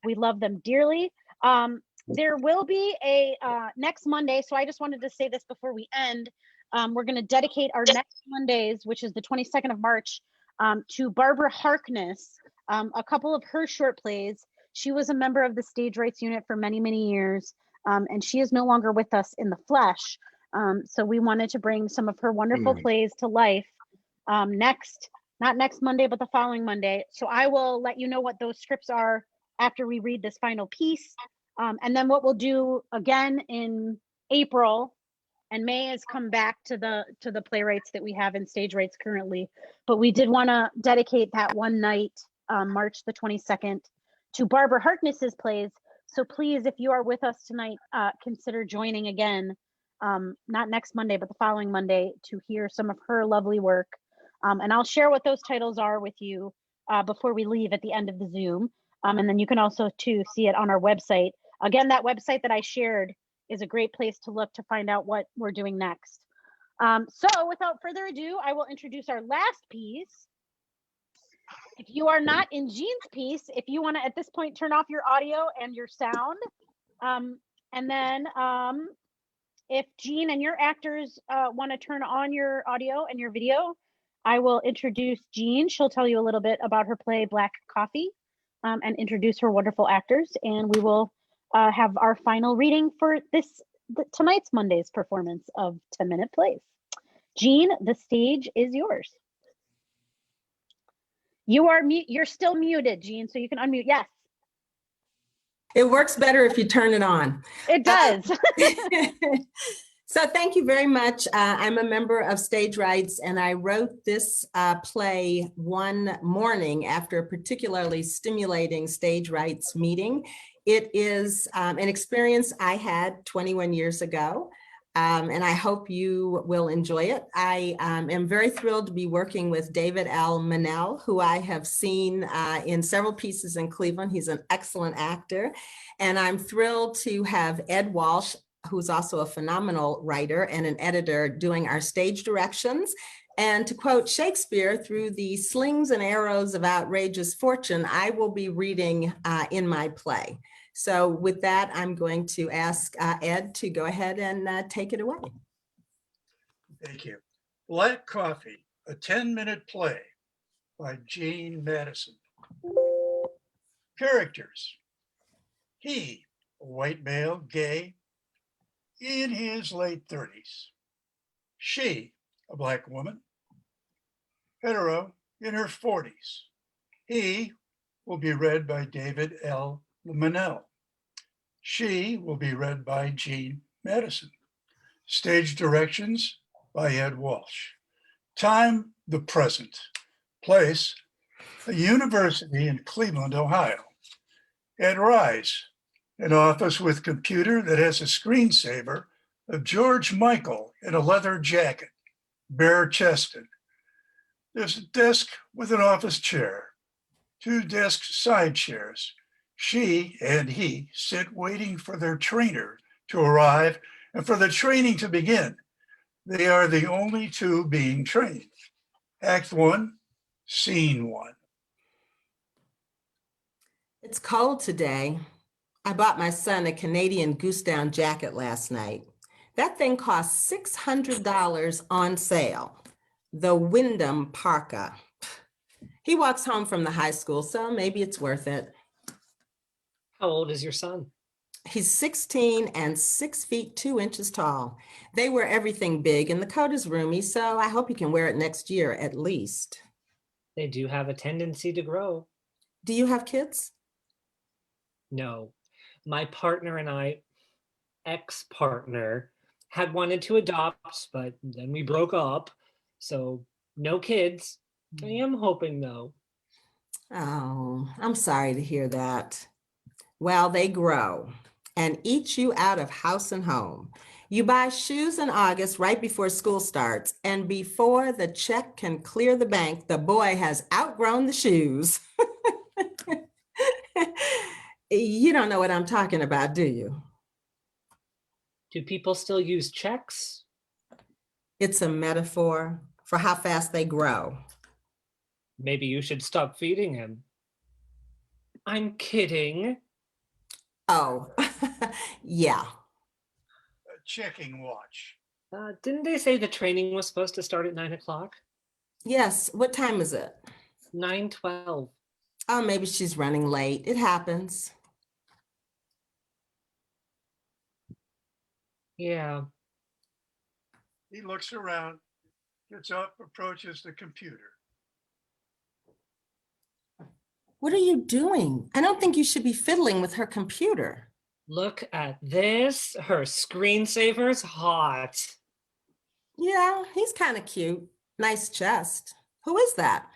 We love them dearly. There will be a next Monday. So I just wanted to say this before we end. We're going to dedicate our next Mondays, which is the 22nd of March, to Barbara Harkness, a couple of her short plays. She was a member of the Stage Rights Unit for many, many years, and she is no longer with us in the flesh. So we wanted to bring some of her wonderful plays to life not next Monday, but the following Monday. So I will let you know what those scripts are after we read this final piece. And then what we'll do again in April and May is come back to the playwrights that we have in Stage Rights currently. But we did want to dedicate that one night, March the 22nd, to Barbara Harkness's plays. So please, if you are with us tonight, consider joining again, not next Monday, but the following Monday, to hear some of her lovely work. And I'll share what those titles are with you before we leave at the end of the Zoom. And then you can also too see it on our website. Again, that website that I shared is a great place to look to find out what we're doing next. So without further ado, I will introduce our last piece. If you are not in Jeanne's piece, if you want to at this point turn off your audio and your sound, and then if Jeanne and your actors want to turn on your audio and your video, I will introduce Jeanne. She'll tell you a little bit about her play Black Coffee and introduce her wonderful actors. And we will have our final reading for tonight's Monday's performance of 10-minute plays. Jeanne, the stage is yours. You're still muted, Jeanne, so you can unmute. Yes.
It works better if you turn it on.
It does.
So thank you very much. I'm a member of Stage Rights, and I wrote this play one morning after a particularly stimulating Stage Rights meeting. It is an experience I had 21 years ago, and I hope you will enjoy it. I am very thrilled to be working with David L. Mannell, who I have seen in several pieces in Cleveland. He's an excellent actor. And I'm thrilled to have Ed Walsh, who's also a phenomenal writer and an editor, doing our stage directions. And to quote Shakespeare, through the slings and arrows of outrageous fortune, I will be reading in my play. So with that, I'm going to ask Ed to go ahead and take it away.
Thank you. Black Coffee, a 10-minute play by Jeanne Madison. Characters. He, a white male, gay, in his late 30s. She, a Black woman, hetero, in her 40s. He will be read by David L. Mannell. She will be read by Jeanne Madison. Stage directions by Ed Walsh. Time, the present. Place, a university in Cleveland, Ohio. Ed Rise, an office with computer that has a screensaver of George Michael in a leather jacket, bare-chested. There's a desk with an office chair, 2 desk side chairs. She and he sit waiting for their trainer to arrive and for the training to begin. They are the only 2 being trained. Act 1, Scene 1.
It's cold today. I bought my son a Canadian goose down jacket last night. That thing cost $600 on sale. The Wyndham parka. He walks home from the high school, so maybe it's worth it.
How old is your son?
He's 16 and 6 feet 2 inches tall. They wear everything big and the coat is roomy, so I hope he can wear it next year at least.
They do have a tendency to grow.
Do you have kids?
No, my partner and I, ex-partner, had wanted to adopt, but then we broke up. So no kids. I am hoping though.
Oh, I'm sorry to hear that. Well, they grow and eat you out of house and home. You buy shoes in August right before school starts, and before the check can clear the bank, the boy has outgrown the shoes. You don't know what I'm talking about, do you?
Do people still use checks?
It's a metaphor for how fast they grow.
Maybe you should stop feeding him. I'm kidding.
Oh, yeah.
A checking watch.
Didn't they say the training was supposed to start at 9 o'clock?
Yes, what time is it?
9:12.
Oh, maybe she's running late. It happens.
Yeah.
He looks around, gets up, approaches the computer.
What are you doing? I don't think you should be fiddling with her computer.
Look at this. Her screensaver's hot.
Yeah, he's kind of cute. Nice chest. Who is that?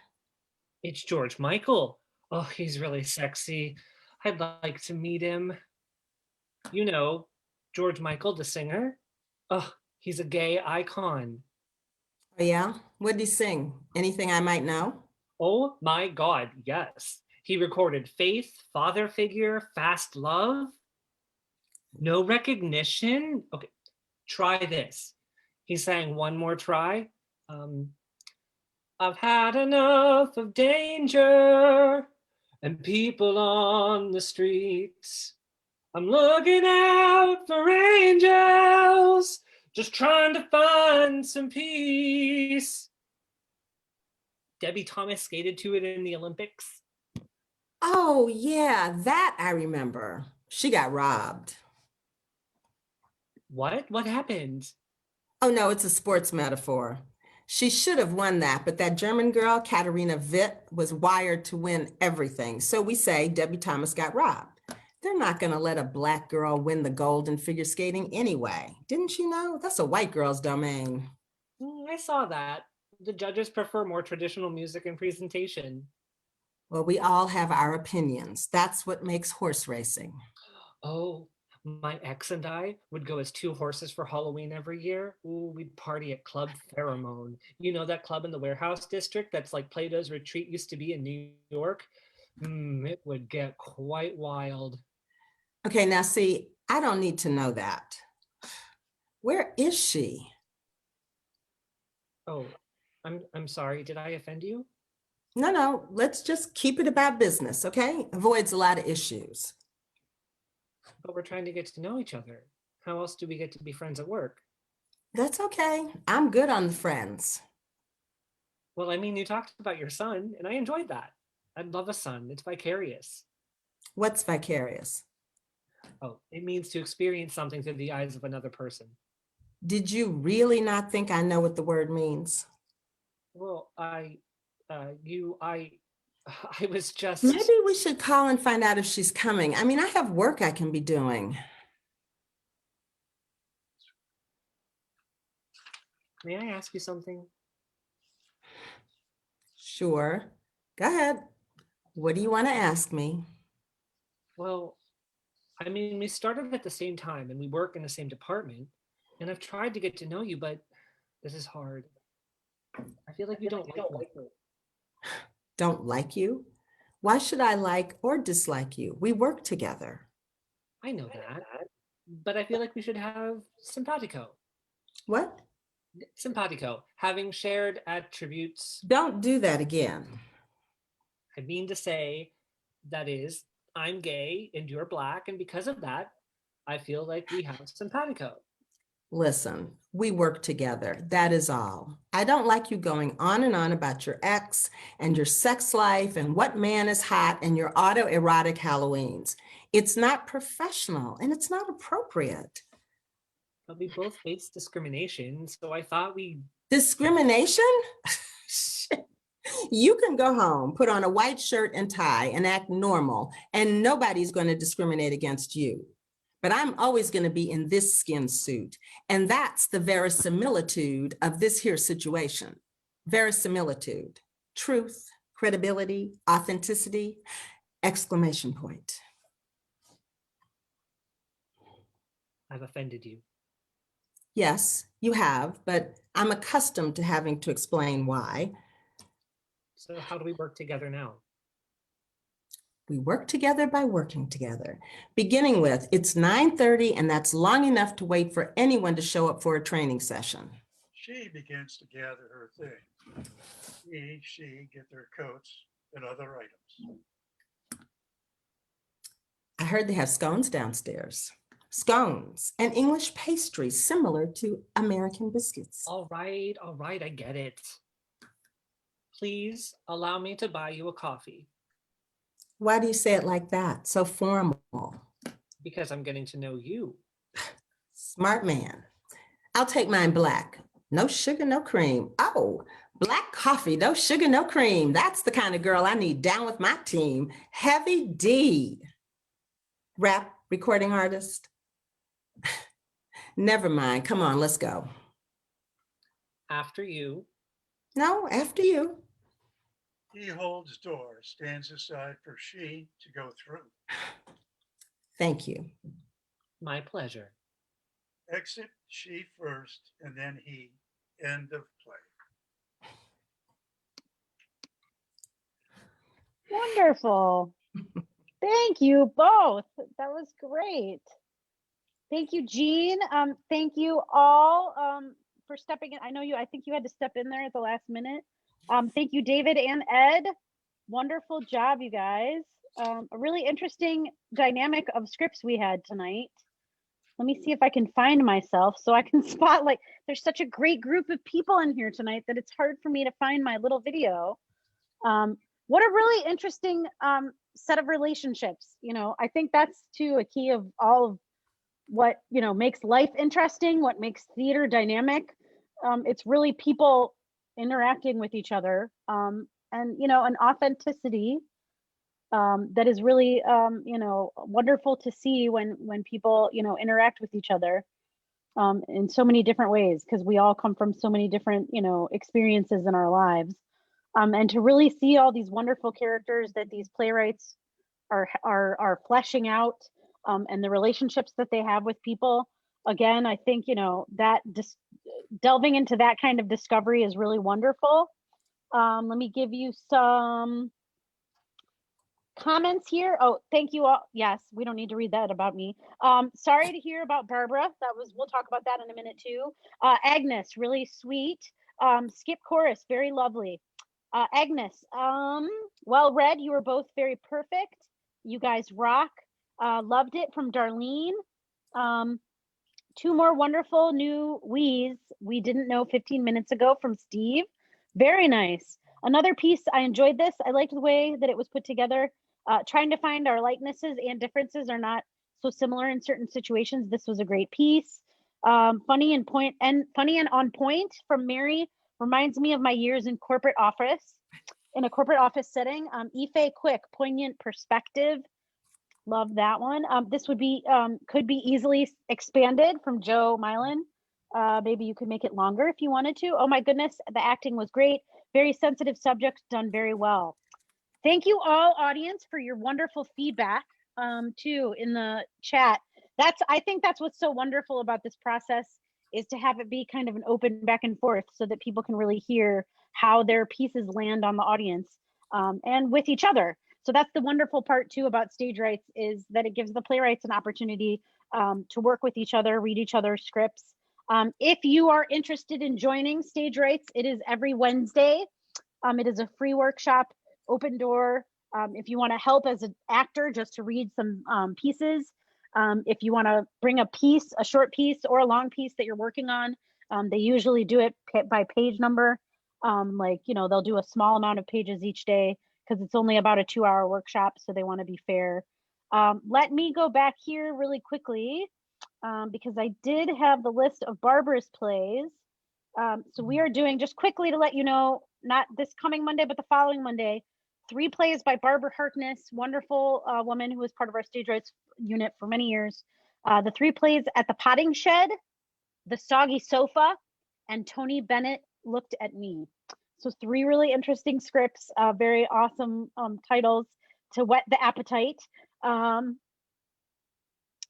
It's George Michael. Oh, he's really sexy. I'd like to meet him. You know, George Michael, the singer. Oh, he's a gay icon.
Oh, yeah? What did he sing? Anything I might know?
Oh my God, yes. He recorded Faith, Father Figure, Fast Love. No recognition? Okay, try this. He sang One More Try. I've had enough of danger and people on the streets. I'm looking out for angels, just trying to find some peace. Debbie Thomas skated to it in the Olympics.
Oh, yeah, that I remember. She got robbed.
What? What happened?
Oh, no, it's a sports metaphor. She should have won that, but that German girl, Katharina Witt, was wired to win everything. So we say Debbie Thomas got robbed. They're not going to let a Black girl win the gold in figure skating anyway. Didn't you know? That's a white girl's domain.
I saw that. The judges prefer more traditional music and presentation.
Well, we all have our opinions. That's what makes horse racing.
Oh, my ex and I would go as 2 horses for Halloween every year. Ooh, we'd party at Club Pheromone. You know that club in the Warehouse District that's like Plato's Retreat used to be in New York? It would get quite wild.
Okay, now see, I don't need to know that. Where is she?
Oh, I'm sorry. Did I offend you?
No, let's just keep it about business, okay? Avoids a lot of issues.
But we're trying to get to know each other. How else do we get to be friends at work?
That's okay. I'm good on the friends.
Well, I mean, you talked about your son, and I enjoyed that. I'd love a son. It's vicarious.
What's vicarious?
Oh, it means to experience something through the eyes of another person.
Did you really not think I know what the word means?
Well, I was just...
Maybe we should call and find out if she's coming. I mean, I have work I can be doing.
May I ask you something?
Sure. Go ahead. What do you want to ask me?
Well, I mean, we started at the same time and we work in the same department, and I've tried to get to know you, but this is hard. I feel like you don't like me.
Don't like you? Why should I like or dislike you? We work together.
I know that, but I feel like we should have simpatico.
What?
Simpatico, having shared attributes.
Don't do that again.
I mean to say, that is, I'm gay and you're Black, and because of that, I feel like we have simpatico.
Listen, we work together. That is all. I don't like you going on and on about your ex and your sex life and what man is hot and your autoerotic Halloweens. It's not professional and it's not appropriate.
But we both face discrimination, so I thought we...
Discrimination? You can go home, put on a white shirt and tie and act normal, and nobody's going to discriminate against you. But I'm always going to be in this skin suit. And that's the verisimilitude of this here situation. Verisimilitude, truth, credibility, authenticity, exclamation point.
I've offended you.
Yes, you have, but I'm accustomed to having to explain why.
So how do we work together now?
We work together by working together. Beginning with, it's 9:30 and that's long enough to wait for anyone to show up for a training session.
She begins to gather her things. She get their coats and other items.
I heard they have scones downstairs. Scones and English pastries similar to American biscuits.
All right, I get it. Please allow me to buy you a coffee.
Why do you say it like that? So formal.
Because I'm getting to know you.
Smart man. I'll take mine black. No sugar, no cream. Oh, black coffee, no sugar, no cream. That's the kind of girl I need down with my team. Heavy D. Rap recording artist. Never mind. Come on, let's go.
After you.
No, after you.
He holds door, stands aside for she to go through.
Thank you.
My pleasure.
Exit she first, and then he. End of play.
Wonderful. Thank you both. That was great. Thank you, Jeanne. Thank you all for stepping in. I think you had to step in there at the last minute. Thank you, David and Ed. Wonderful job, you guys. A really interesting dynamic of scripts we had tonight. Let me see if I can find myself so I can spotlight. There's such a great group of people in here tonight that it's hard for me to find my little video. What a really interesting set of relationships. I think that's too a key of all of what makes life interesting, what makes theater dynamic. It's really people interacting with each other, and an authenticity that is really wonderful to see when people interact with each other in so many different ways, because we all come from so many different experiences in our lives, and to really see all these wonderful characters that these playwrights are fleshing out, and the relationships that they have with people. Again, I think that delving into that kind of discovery is really wonderful. Let me give you some comments here. Oh, thank you all. Yes, we don't need to read that about me. Sorry to hear about Barbara. We'll talk about that in a minute too. Agnes, really sweet. Skip Chorus, very lovely. Agnes, well read. You were both very perfect. You guys rock. Loved it from Darlene. Two more wonderful new we's we didn't know 15 minutes ago from Steve. Very nice. Another piece, I enjoyed this. I liked the way that it was put together. Trying to find our likenesses and differences are not so similar in certain situations. This was a great piece. Funny and on point from Mary. Reminds me of my years in corporate office, in a corporate office setting. Ife Quick, poignant perspective. Love that one. This would be could be easily expanded from Joe Milan. Maybe you could make it longer if you wanted to. Oh my goodness, the acting was great. Very sensitive subject, done very well. Thank you all, audience, for your wonderful feedback too in the chat. I think that's what's so wonderful about this process, is to have it be kind of an open back and forth so that people can really hear how their pieces land on the audience and with each other. So that's the wonderful part too about Stage Rights, is that it gives the playwrights an opportunity to work with each other, read each other's scripts. If you are interested in joining Stage Rights, it is every Wednesday. It is a free workshop, open door. If you want to help as an actor just to read some pieces, if you want to bring a piece, a short piece or a long piece that you're working on, they usually do it by page number. They'll do a small amount of pages each day because it's only about a 2-hour workshop, so they want to be fair. Let me go back here really quickly because I did have the list of Barbara's plays. So we are doing, just quickly to let you know, not this coming Monday, but the following Monday, 3 plays by Barbara Harkness, wonderful woman who was part of our Stage Rights unit for many years. The 3 plays At the Potting Shed, The Soggy Sofa, and Tony Bennett Looked at Me. So 3 really interesting scripts, very awesome titles to whet the appetite.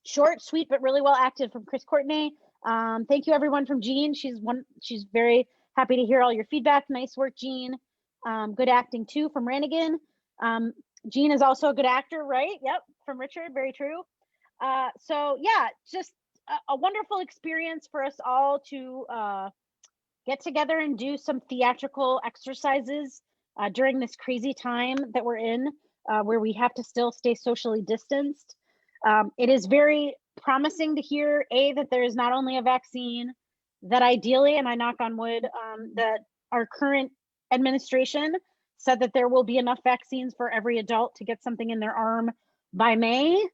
Short, sweet, but really well acted from Chris Courtney. Thank you everyone from Jeanne. She's very happy to hear all your feedback. Nice work, Jeanne. Good acting too from Rannigan. Jeanne is also a good actor, right? Yep, from Richard, very true. So yeah, just a wonderful experience for us all to get together and do some theatrical exercises during this crazy time that we're in, where we have to still stay socially distanced. It is very promising to hear, that there is not only a vaccine, that ideally, and I knock on wood, that our current administration said that there will be enough vaccines for every adult to get something in their arm by May.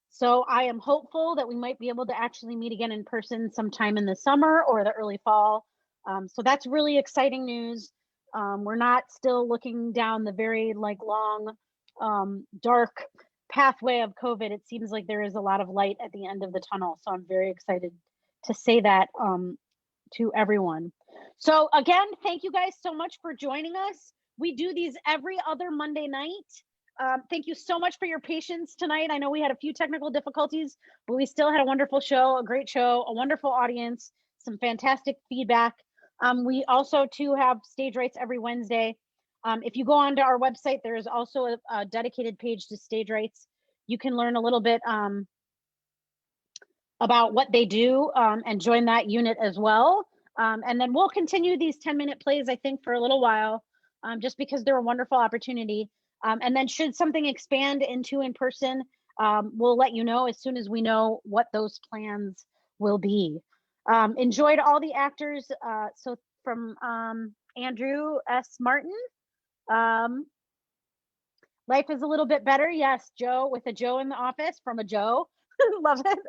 So I am hopeful that we might be able to actually meet again in person sometime in the summer or the early fall. So that's really exciting news. We're not still looking down the very long, dark pathway of COVID. It seems like there is a lot of light at the end of the tunnel. So I'm very excited to say that to everyone. So again, thank you guys so much for joining us. We do these every other Monday night. Thank you so much for your patience tonight. I know we had a few technical difficulties, but we still had a wonderful show, a great show, a wonderful audience, some fantastic feedback. We also too have Stage Rights every Wednesday. If you go onto our website, there is also a dedicated page to stage rights. You can learn a little bit about what they do and join that unit as well. And then we'll continue these 10-minute plays, I think, for a little while, just because they're a wonderful opportunity. And then should something expand into in person, we'll let you know as soon as we know what those plans will be. Enjoyed all the actors. So from Andrew S. Martin, life is a little bit better. Yes, Joe, with a Joe in the office from a Joe. Love it.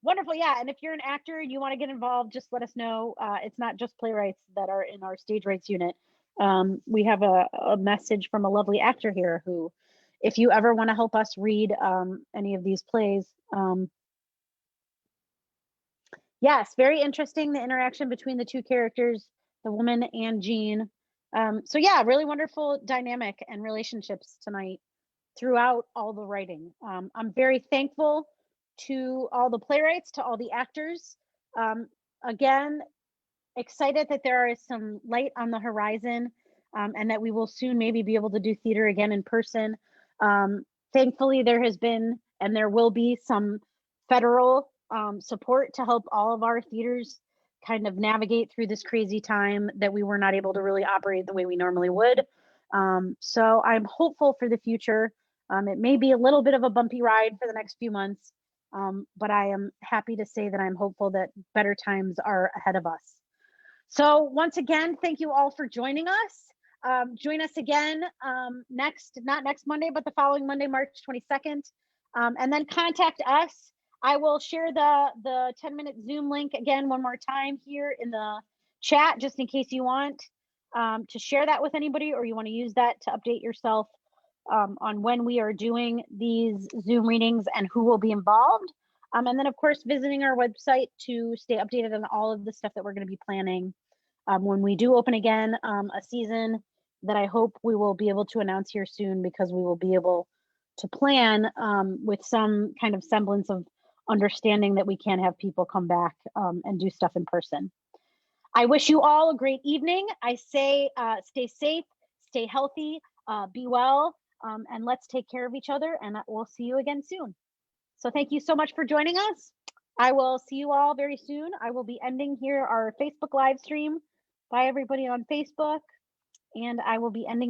Wonderful. Yeah. And if you're an actor and you want to get involved, just let us know. It's not just playwrights that are in our stage rights unit. We have a message from a lovely actor here who, if you ever want to help us read any of these plays, yes, very interesting, the interaction between the two characters, the woman and Jeanne. So yeah, really wonderful dynamic and relationships tonight throughout all the writing. I'm very thankful to all the playwrights, to all the actors. Again, excited that there is some light on the horizon and that we will soon maybe be able to do theater again in person. Thankfully, there has been and there will be some federal support to help all of our theaters kind of navigate through this crazy time that we were not able to really operate the way we normally would. So I'm hopeful for the future. It may be a little bit of a bumpy ride for the next few months, but I am happy to say that I'm hopeful that better times are ahead of us. So once again, thank you all for joining us. Join us again not next Monday, but the following Monday, March 22nd. And then contact us. I will share the 10-minute Zoom link again one more time here in the chat, just in case you want to share that with anybody or you want to use that to update yourself on when we are doing these Zoom readings and who will be involved. And then, of course, visiting our website to stay updated on all of the stuff that we're going to be planning when we do open again a season that I hope we will be able to announce here soon, because we will be able to plan with some kind of semblance of understanding that we can't have people come back and do stuff in person. I wish you all a great evening. I say stay safe, stay healthy, be well, and let's take care of each other, and we'll see you again soon. So thank you so much for joining us. I will see you all very soon. I will be ending here our Facebook live stream. Bye everybody on Facebook, and I will be ending our